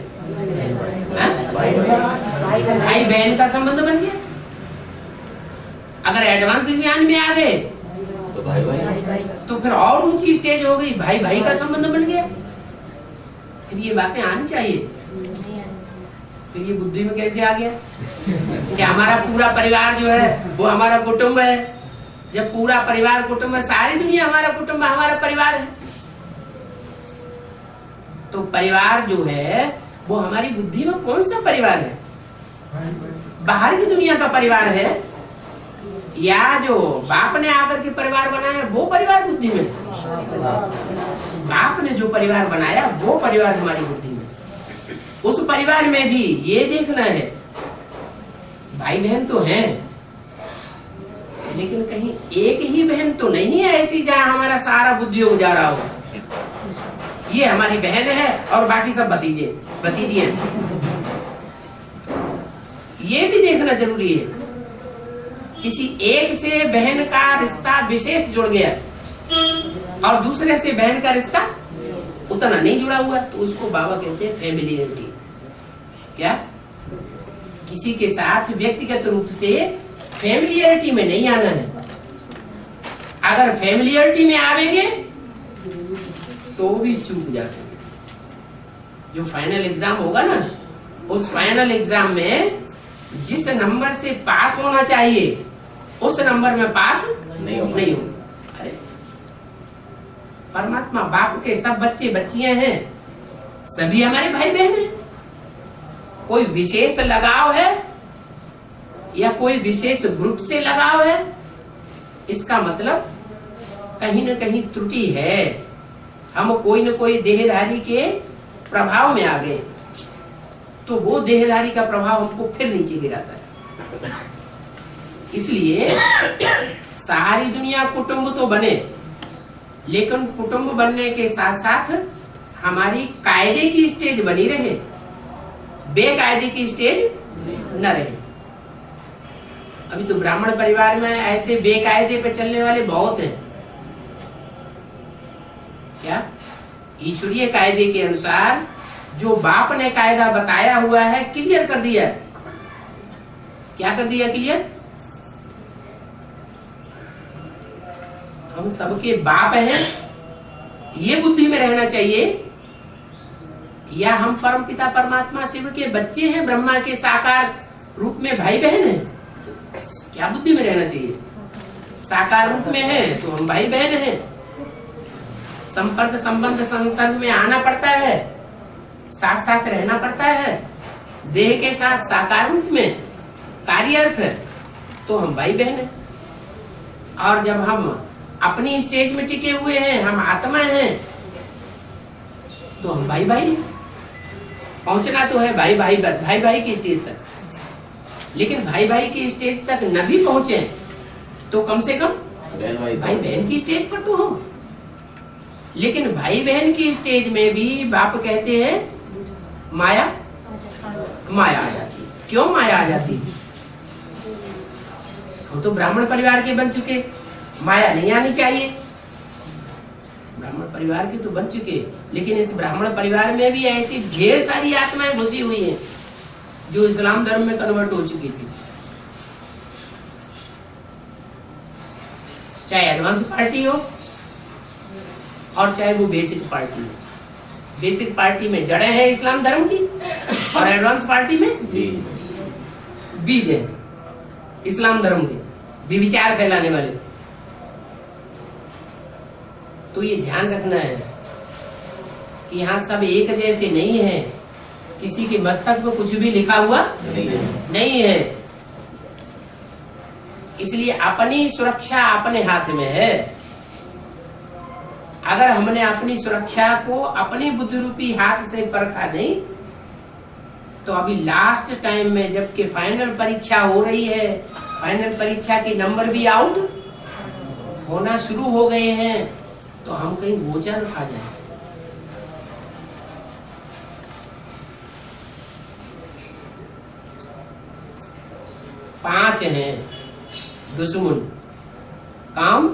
S1: भाई बहन का संबंध बन गया। अगर एडवांस ज्ञान में आ गए
S3: तो भाई भाई,
S1: तो फिर और ऊंची स्टेज हो गई, भाई भाई का संबंध बन गया। फिर ये बातें आनी चाहिए। फिर ये बुद्धि में कैसे आ गया कि हमारा पूरा परिवार जो है वो हमारा कुटुंब है? जब पूरा परिवार कुटुंब है, सारी दुनिया हमारा कुटुंब है, हमारा परिवार है, तो परिवार जो है वो हमारी बुद्धि में कौन सा परिवार है? बाहर की दुनिया का परिवार है या जो बाप ने आकर के परिवार बनाया वो परिवार बुद्धि में? बाप ने जो परिवार बनाया वो परिवार हमारी बुद्धि में। उस परिवार में भी ये देखना है, भाई बहन तो हैं, लेकिन कहीं एक ही बहन तो नहीं है ऐसी जहां हमारा सारा बुद्धि हो जा रहा हो। ये हमारी बहन है और बाकी सब भतीजे भतीजी हैं। ये भी देखना जरूरी है। किसी एक से बहन का रिश्ता विशेष जुड़ गया और दूसरे से बहन का रिश्ता उतना नहीं जुड़ा हुआ, तो उसको बाबा कहते हैं फैमिलियरिटी। क्या? किसी के साथ व्यक्तिगत रूप से फैमिलियरिटी में नहीं आना है। अगर फैमिलियरिटी में आवेंगे तो भी चूक जाते। जो फाइनल एग्जाम होगा ना, उस फाइनल एग्जाम में जिस नंबर से पास होना चाहिए उस नंबर में पास नहीं हो। अरे परमात्मा बाप के सब बच्चे बच्चियां हैं, सभी हमारे भाई बहन हैं। कोई विशेष लगाव है या कोई विशेष ग्रुप से लगाव है, इसका मतलब कहीं न कहीं त्रुटि है। हम कोई न कोई देहधारी के प्रभाव में आ गए, तो वो देहधारी का प्रभाव हमको फिर नीचे गिराता है। इसलिए सारी दुनिया कुटुंब तो बने, लेकिन कुटुंब बनने के साथ साथ हमारी कायदे की स्टेज बनी रहे, बेकायदे की स्टेज न रहे। अभी तो ब्राह्मण परिवार में ऐसे बेकायदे पे चलने वाले बहुत हैं। क्या? ईश्वरीय कायदे के अनुसार जो बाप ने कायदा बताया हुआ है क्लियर कर दिया। क्या कर दिया क्लियर? हम सबके बाप हैं, ये बुद्धि में रहना चाहिए, या हम परमपिता परमात्मा शिव के बच्चे हैं, ब्रह्मा के साकार रूप में भाई बहन हैं। क्या बुद्धि में रहना चाहिए? साकार रूप में है तो हम भाई बहन हैं। संपर्क संबंध संसर्ग में आना पड़ता है, साथ साथ रहना पड़ता है, देह के साथ साकार रूप में कार्य अर्थ है, तो हम भाई बहन हैं। और जब हम अपनी स्टेज में टिके हुए हैं, हम आत्मा हैं, तो हम भाई भाई हैं। पहुंचना तो है भाई भाई की स्टेज तक, लेकिन भाई भाई की स्टेज तक न भी पहुंचे तो कम से कम भाई बहन की स्टेज पर तो हो। लेकिन भाई बहन की स्टेज में भी बाप कहते हैं माया आ जाती है। क्यों माया आ जाती है? हम तो ब्राह्मण परिवार के बन चुके, माया नहीं आनी चाहिए। ब्राह्मण परिवार के तो बन चुके, लेकिन इस ब्राह्मण परिवार में भी ऐसी ढेर सारी आत्माएं घुसी हुई हैं जो इस्लाम धर्म में कन्वर्ट हो चुकी थी। चाहे एडवांस पार्टी हो और चाहे वो बेसिक पार्टी हो। बेसिक पार्टी में जड़ें हैं इस्लाम धर्म की और एडवांस पार्टी में बीज है इस्लाम धर्म के, विचार फैलाने वाले। तो ये ध्यान रखना है कि यहाँ सब एक जैसे नहीं है, किसी के मस्तक पे कुछ भी लिखा हुआ नहीं है। इसलिए अपनी सुरक्षा अपने हाथ में है। अगर हमने अपनी सुरक्षा को अपनी बुद्धि रूपी हाथ से परखा नहीं, तो अभी लास्ट टाइम में जबकि फाइनल परीक्षा हो रही है, फाइनल परीक्षा के नंबर भी आउट होना शुरू हो गए हैं, तो हम कहीं गोचा न खा जाए। पांच हैं दुश्मन, काम,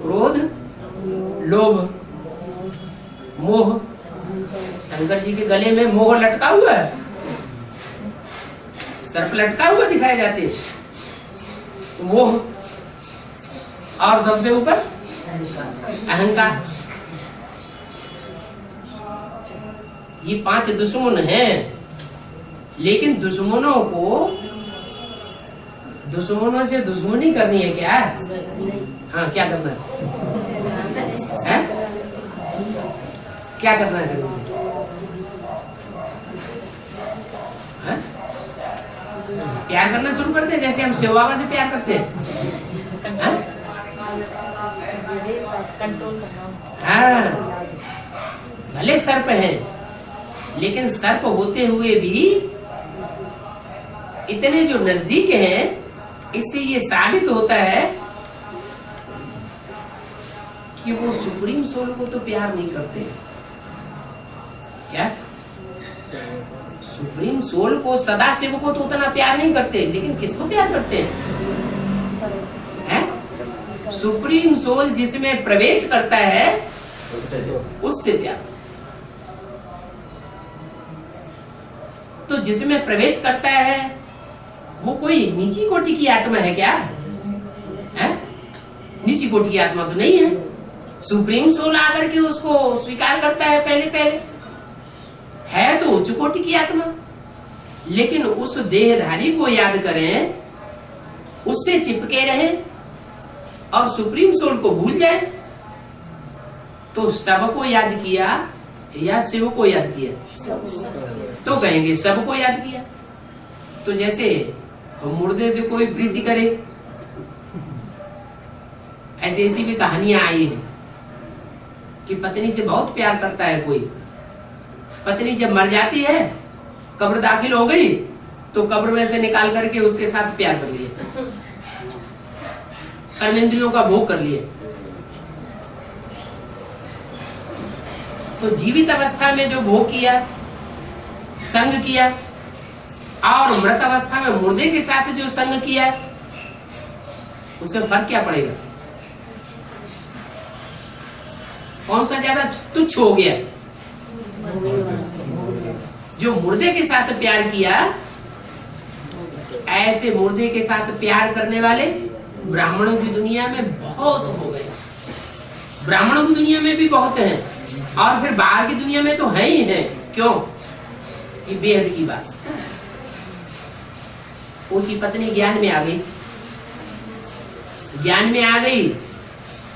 S1: क्रोध, लोभ, मोह। शंकर जी के गले में मोह लटका हुआ है, सर्प लटका हुआ दिखाए जाते हैं, मोह। और सबसे ऊपर अहंकार। ये 5 दुश्मन हैं, लेकिन दुश्मनों से दुश्मनी करनी है क्या? हाँ, क्या करना है? क्या करना है? प्यार करना शुरू करते हैं, जैसे हम शिव बाबा से प्यार करते हैं। हाँ, भले सर्प हैं, लेकिन सर्प होते हुए भी इतने जो नजदीक हैं, इससे ये साबित होता है कि वो सुप्रीम सोल को तो प्यार नहीं करते। क्या? सुप्रीम सोल को, सदा शिव को तो उतना प्यार नहीं करते, लेकिन किसको प्यार करते हैं? सुप्रीम सोल जिसमें प्रवेश करता है उससे प्यार। तो जिसमें प्रवेश करता है वो कोई नीची कोटि की आत्मा है क्या? है? नीची कोटि की आत्मा तो नहीं है। सुप्रीम सोल आकर के उसको स्वीकार करता है पहले है तो उच्च कोटि की आत्मा। लेकिन उस देहधारी को याद करें, उससे चिपके रहें और सुप्रीम सोल को भूल जाए, तो सबको याद किया या शिव को याद किया? तो कहेंगे सबको याद किया। तो जैसे मुर्दे से कोई प्रीति करे, ऐसी भी कहानियां आई हैं कि पत्नी से बहुत प्यार करता है कोई, पत्नी जब मर जाती है, कब्र दाखिल हो गई, तो कब्र में से निकाल करके उसके साथ प्यार कर लिए, कर्मेंद्रियों का भोग कर लिए। तो जीवित अवस्था में जो भोग किया, संग किया, और मृत अवस्था में मुर्दे के साथ जो संग किया, उसमें फर्क क्या पड़ेगा? कौन सा ज्यादा तुच्छ हो गया? जो मुर्दे के साथ प्यार किया, ऐसे मुर्दे के साथ प्यार करने वाले ब्राह्मणों की दुनिया में बहुत हो गए। ब्राह्मणों की दुनिया में भी बहुत हैं, और फिर बाहर की दुनिया में तो है ही है। क्यों? ये बेहद की बात। उसकी पत्नी ज्ञान में आ गई,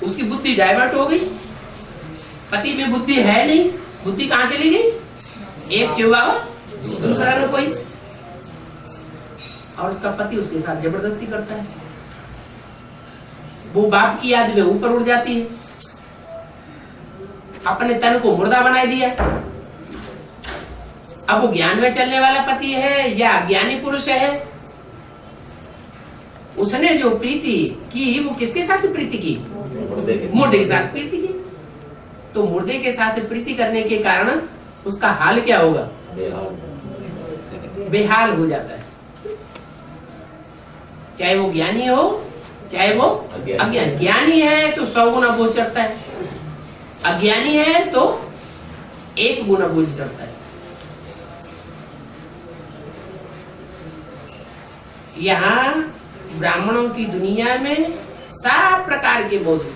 S1: उसकी बुद्धि डाइवर्ट हो गई। पति में बुद्धि है नहीं, बुद्धि कहां चली गई? एक शिव बाबा, दूसरा न कोई, और उसका पति उसके साथ जबरदस्ती करता है। वो बाप की याद में ऊपर उड़ जाती है, अपने तन को मुर्दा बना दिया। अब वो ज्ञान में चलने वाला पति है या ज्ञानी पुरुष है, उसने जो प्रीति की वो किसके साथ प्रीति की? मुर्दे के साथ प्रीति की। तो मुर्दे के साथ प्रीति करने के कारण उसका हाल क्या होगा? बेहाल हो जाता है। चाहे वो ज्ञानी हो, चाहे वो अज्ञानी। ज्ञानी है तो 100 गुना बोझ चढ़ता है, अज्ञानी है तो 1 गुना बोझ चढ़ता है। यहाँ ब्राह्मणों की दुनिया में सब प्रकार के बोझ होते हैं।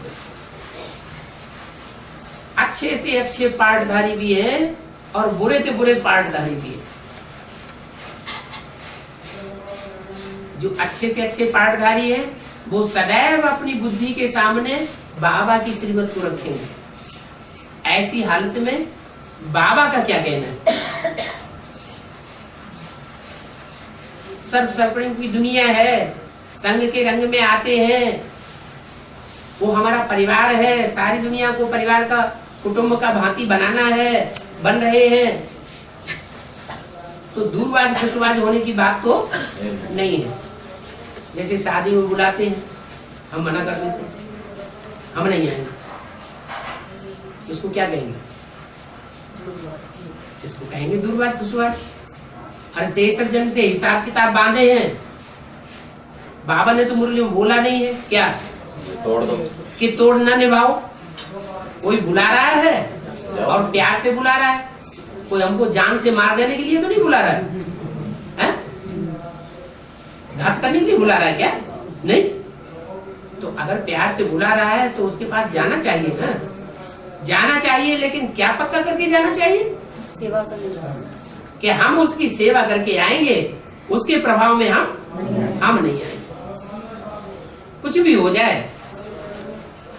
S1: अच्छे से अच्छे पाठधारी भी हैं और बुरे से बुरे पाठधारी भी हैं। जो अच्छे से अच्छे पाठधारी हैं वो सदैव अपनी बुद्धि के सामने बाबा की श्रीमत को रखेंगे। ऐसी हालत में बाबा का क्या कहना है? सर्व सर्पणियों की दुनिया है, संग के रंग में आते हैं, वो हमारा परिवार है, सारी दुनिया को परिवार का, कुटुंब का भांति बनाना है, बन रहे हैं। तो दूरबाज खुशबाज होने की बात तो नहीं है। जैसे शादी में बुलाते हैं, हम मना कर देते हैं, हम नहीं आएंगे। इसको क्या कहेंगे? इसको कहेंगे दूरबाज खुशबाज। अरे 63 जन से हिसाब किताब बांधे हैं, बाबा ने तो मुरली में बोला नहीं है क्या
S3: तोड़ दो।
S1: कि तोड़ ना निभाओ। कोई बुला रहा है और प्यार से बुला रहा है, कोई हमको जान से मार देने के लिए तो नहीं बुला रहा है? घात करने के लिए बुला रहा है क्या? नहीं। तो अगर प्यार से बुला रहा है तो उसके पास जाना चाहिए ना, जाना चाहिए। लेकिन क्या पक्का करके जाना चाहिए?
S5: सेवा करने
S1: कि हम उसकी सेवा करके आएंगे, उसके प्रभाव में हम नहीं आएंगे। कुछ भी हो जाए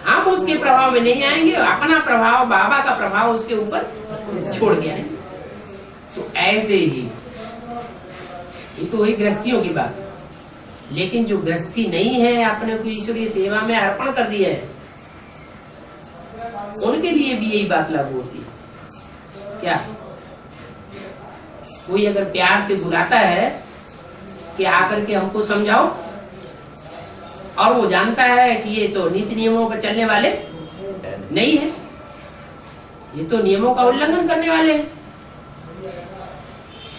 S1: हम उसके प्रभाव में नहीं आएंगे, अपना प्रभाव, बाबा का प्रभाव उसके ऊपर छोड़ के आएंगे। तो ऐसे ही ये तो हुई गृहस्थियों की बात। लेकिन जो गृहस्थी नहीं है, अपने को ईश्वरीय सेवा में अर्पण कर दिया है, उनके लिए भी यही बात लागू होती है। क्या कोई अगर प्यार से बुलाता है कि आकर के हमको समझाओ, और वो जानता है कि ये तो नीति नियमों पर चलने वाले नहीं है, ये तो नियमों का उल्लंघन करने वाले हैं,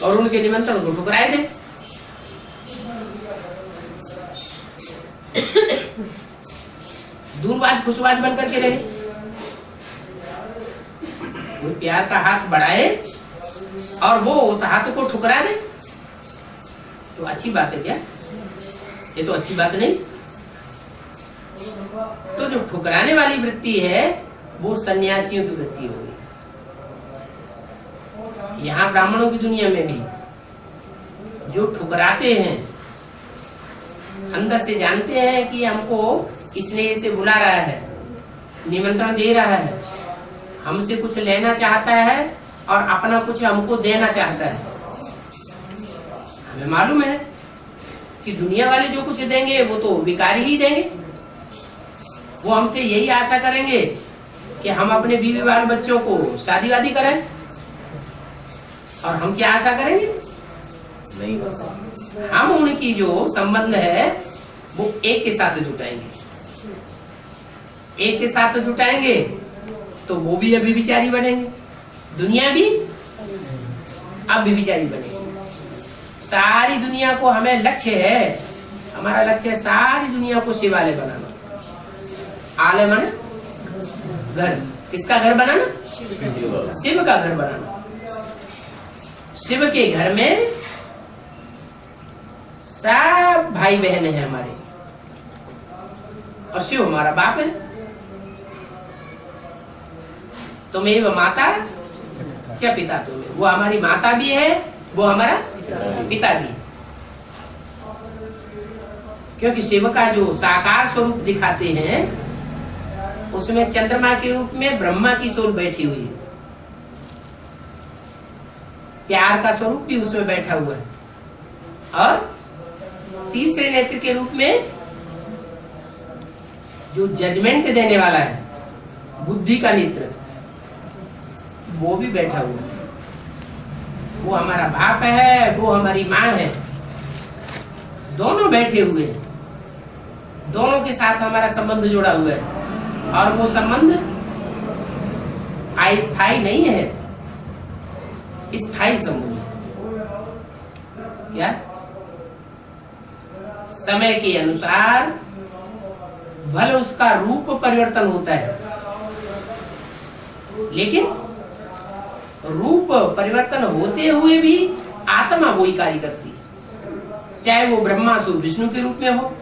S1: और उनके निमंत्रण को ठुकराए दे, दूरबाज खुशबाज बन करके रहे। कोई प्यार का हाथ बढ़ाए और वो उस हाथ को ठुकरा दे, तो अच्छी बात है क्या? ये तो अच्छी बात नहीं। तो जो ठुकराने वाली वृत्ति है वो सन्यासियों की वृत्ति हो गई। यहाँ ब्राह्मणों की दुनिया में भी जो ठुकराते हैं, अंदर से जानते हैं कि हमको इसने से बुला रहा है, निमंत्रण दे रहा है, हमसे कुछ लेना चाहता है और अपना कुछ हमको देना चाहता है। हमें मालूम है कि दुनिया वाले जो कुछ देंगे वो तो विकारी ही देंगे। वो हमसे यही आशा करेंगे कि हम अपने बीवी बाल बच्चों को शादी वादी करें, और हम क्या आशा करेंगे?
S3: नहीं।
S1: हम उनकी जो संबंध है वो एक के साथ जुटाएंगे, एक के साथ जुटाएंगे तो वो भी अभिविचारी बनेंगे, दुनिया भी अभिविचारी बनेगी। सारी दुनिया को हमें लक्ष्य है, हमारा लक्ष्य है सारी दुनिया को शिवालय बनाना। आलय माने घर, किसका घर बनाना? शिव का घर बनाना। शिव के घर में सब भाई बहन है हमारे, और शिव हमारा बाप है। तुम्हें माता च पिता, तुम्हें वो हमारी माता भी है, वो हमारा पिता भी है। क्योंकि शिव का जो साकार स्वरूप दिखाते हैं उसमें चंद्रमा के रूप में ब्रह्मा की सोल बैठी हुई है, प्यार का स्वरूप भी उसमें बैठा हुआ है, और तीसरे नेत्र के रूप में जो जजमेंट देने वाला है, बुद्धि का नेत्र, वो भी बैठा हुआ है। वो हमारा बाप है, वो हमारी माँ है, दोनों बैठे हुए हैं, दोनों के साथ हमारा संबंध जुड़ा हुआ है, और वो संबंध अस्थायी नहीं है, स्थायी संबंध है। क्या? समय के अनुसार भले उसका रूप परिवर्तन होता है, लेकिन रूप परिवर्तन होते हुए भी आत्मा वही कार्य करती है। चाहे वो ब्रह्मासुर विष्णु के रूप में हो,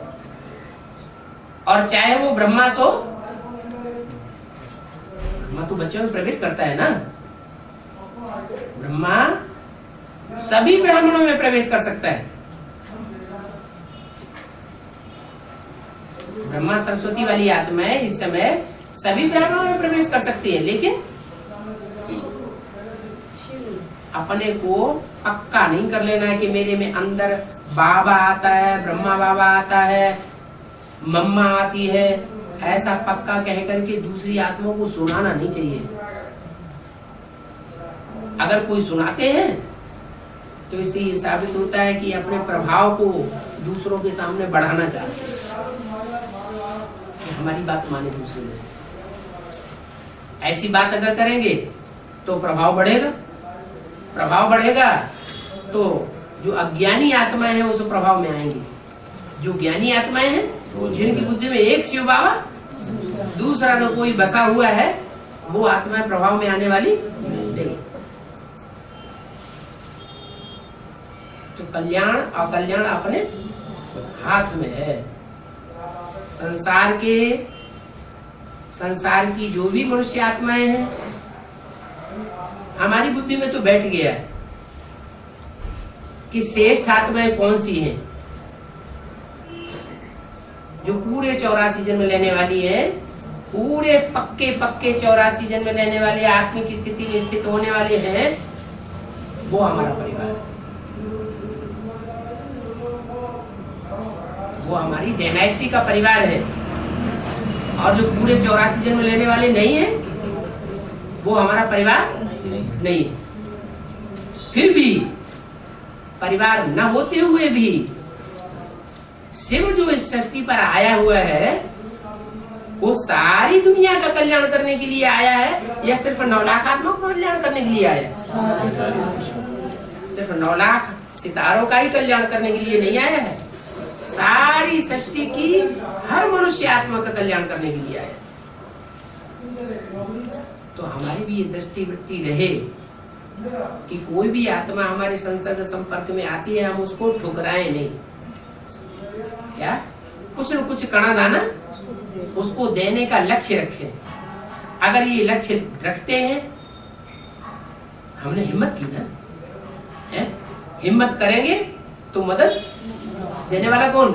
S1: और चाहे वो ब्रह्मासो ब्रह्मा तो बच्चों में प्रवेश करता है ना। ब्रह्मा सभी ब्राह्मणों में प्रवेश कर सकता है। ब्रह्मा सरस्वती वाली आत्मा है, इस समय सभी ब्राह्मणों में प्रवेश कर सकती है, लेकिन अपने को पक्का नहीं कर लेना है कि मेरे में अंदर बाबा आता है, ब्रह्मा बाबा आता है, मम्मा आती है, ऐसा पक्का कह करके दूसरी आत्माओं को सुनाना नहीं चाहिए। अगर कोई सुनाते हैं तो इससे ये साबित होता है कि अपने प्रभाव को दूसरों के सामने बढ़ाना चाहते हैं, कि हमारी बात माने दूसरे लोग। ऐसी बात अगर करेंगे तो प्रभाव बढ़ेगा, प्रभाव बढ़ेगा तो जो अज्ञानी आत्मा है उस प्रभाव में आएंगी, जो ज्ञानी आत्माएं हैं, जिनकी बुद्धि में एक शिव बाबा, दूसरा न कोई बसा हुआ है, वो आत्माएं प्रभाव में आने वाली नहीं। तो कल्याण अकल्याण अपने हाथ में है। संसार की जो भी मनुष्य आत्माएं हैं, हमारी बुद्धि में तो बैठ गया है कि श्रेष्ठ आत्माएं कौन सी हैं, जो पूरे 84 जन्म लेने वाली है, पूरे पक्के 84 जन्म लेने वाले आत्मिक स्थिति में स्थित होने वाले हैं, वो हमारा परिवार है, वो हमारी डायनेस्टी का परिवार है। और जो पूरे 84 जन्म लेने वाले नहीं है, वो हमारा परिवार नहीं। फिर भी परिवार न होते हुए भी शिव जो इस सृष्टि पर आया हुआ है, वो सारी दुनिया का कल्याण करने के लिए आया है या सिर्फ 9 लाख आत्मा का कल्याण करने के लिए आया है? सिर्फ 9 लाख सितारों का ही कल्याण करने के लिए नहीं आया है, सारी सृष्टि की हर मनुष्य आत्मा का कल्याण करने के लिए आया। तो हमारी भी ये दृष्टि वृत्ति रहे कि कोई भी आत्मा हमारे संसर्ग संपर्क में आती है, हम उसको ठुकराएं नहीं। क्या कुछ न कुछ कणा दाना उसको देने का लक्ष्य रखें। अगर ये लक्ष्य रखते हैं, हमने हिम्मत की ना, है? हिम्मत करेंगे तो मदद देने वाला कौन?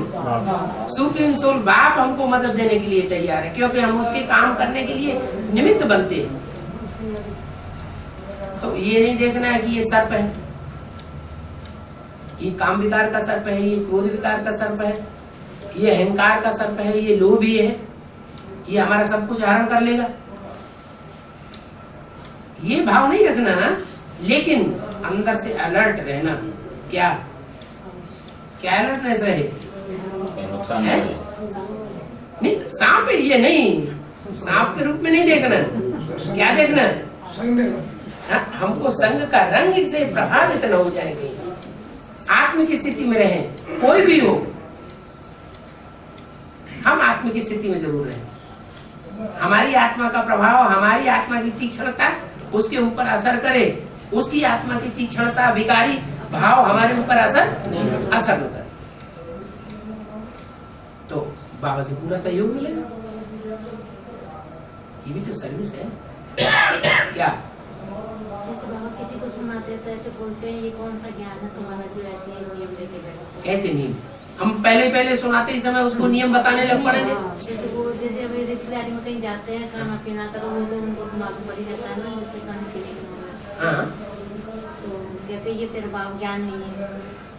S1: सुप्रीम सोल बाप हमको मदद देने के लिए तैयार है, क्योंकि हम उसके काम करने के लिए निमित्त बनते हैं। तो ये नहीं देखना है कि ये सर्प है, ये काम विकार का सर्प है, ये क्रोध विकार का सर्प है, ये अहंकार का सर्प है, ये लोभी है, ये हमारा सब कुछ हरण कर लेगा, ये भाव नहीं रखना। लेकिन अंदर से अलर्ट रहना। क्या क्या अलर्टनेस रहे?
S3: नुकसान
S1: है? नहीं, सांप है ये नहीं, सांप के रूप में नहीं देखना। क्या देखना? हमको संग का रंग से प्रभावित न हो जाएंगे, आत्मिक स्थिति में रहें, कोई भी हो, हम आत्मिक स्थिति में जरूर रहें। हमारी आत्मा का प्रभाव, हमारी आत्मा की तीक्ष्णता उसके ऊपर असर करे, उसकी आत्मा की तीक्ष्णता विकारी भाव हमारे ऊपर असर न करे, तो बाबा से पूरा सहयोग मिलेगा। ये भी तो सर्विस है। क्या
S5: जैसे बाबा किसी को सुनाते हैं तो ऐसे बोलते हैं, ये कौन सा ज्ञान है तुम्हारा जो ऐसे नियम लेके बैठे?
S1: कैसे नियम? हम पहले सुनाते ही समय उसको नियम बताने लग पड़ेंगे।
S5: जैसे अभी रिश्तेदारी में कहीं जाते हैं, खाना पीना का, तो वो तो उनको मालूम पड़ ही जाता है ना, जैसे खाने पीने के मामले।
S1: हाँ,
S5: तो कहते ये तेरे बाप ज्ञान नहीं है,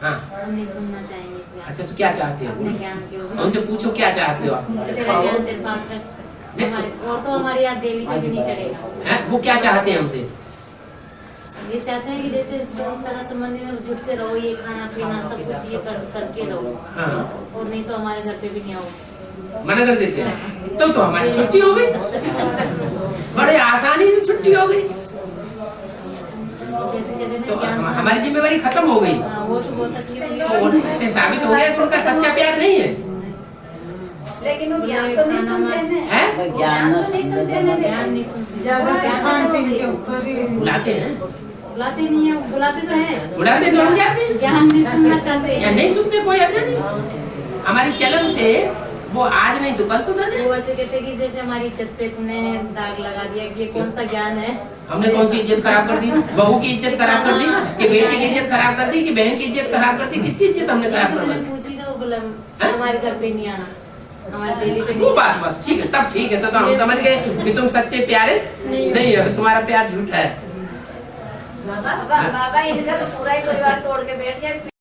S1: हाँ।
S5: हम नहीं सुनना चाहेंगे इस ज्ञान।
S1: अच्छा, तो क्या चाहते हो?
S5: अपने ज्ञान के ऊपर
S1: उनसे पूछो क्या चाहते हो आप?
S5: तेरा ज्ञान तेरे पास रख, और तो हमारे यहाँ देवी पे भी नहीं चढ़ेगा।
S1: है? वो क्या चाहते हैं हमसे?
S5: ये चाहते हैं कि जैसे सगा संबंधी में जुटते रहो, ये खाना पीना सब कुछ ये करके रहो,
S1: हाँ।
S5: और नहीं तो हमारे घर पे भी नहीं आओ।
S1: मना कर देते हैं, तो हमारी छुट्टी हो गई, बड़े आसानी से छुट्टी हो गई,
S5: जैसे कहते
S1: तो
S5: हैं ना,
S1: हमारी जिम्मेवारी खत्म हो गई।
S5: वो तो बहुत अच्छी है।
S1: तो इससे साबित हो गया कि उनका सच्चा प्यार नहीं है।
S6: लेकिन वो ज्ञान तो नहीं सुनते हैं,
S1: है?
S6: ज्ञान तो नहीं सुनते हैं,
S5: ज्ञान नहीं सुनते,
S4: ज्यादा खान पीन के ऊपर ही
S1: बुलाते हैं,
S5: बुलाते नहीं है, बुलाते तो हैं,
S1: बुलाते तो हम जाते हैं,
S5: ज्ञान नहीं सुनना चाहते।
S1: या नहीं सुनते, कोई अर्थ नहीं। हमारी चलन से वो आज नहीं तो कल सुधर
S5: वो
S1: जाए।
S5: ऐसे कहते कि जैसे हमारी इज्जत पे तूने दाग लगा दिया कि ये कौन सा ज्ञान है।
S1: हमने कौन सी इज्जत खराब कर दी? बहू की इज्जत खराब कर दी, कि बेटी की इज्जत खराब कर दी, कि बहन की इज्जत खराब कर दी? किसकी इज्जत हमने खराब
S5: तो
S1: करवाई?
S5: पूछी तो बोला हमारे घर पे नहीं आना, हमारे डेली पे
S1: वो
S5: नहीं।
S1: बात ठीक है, तब ठीक है, तो हम समझ गए कि तुम सच्चे प्यारे नहीं हो, तुम्हारा प्यार झूठा है।
S6: बाबा इनका तो पूरा ही परिवार तोड़ के बैठ गया।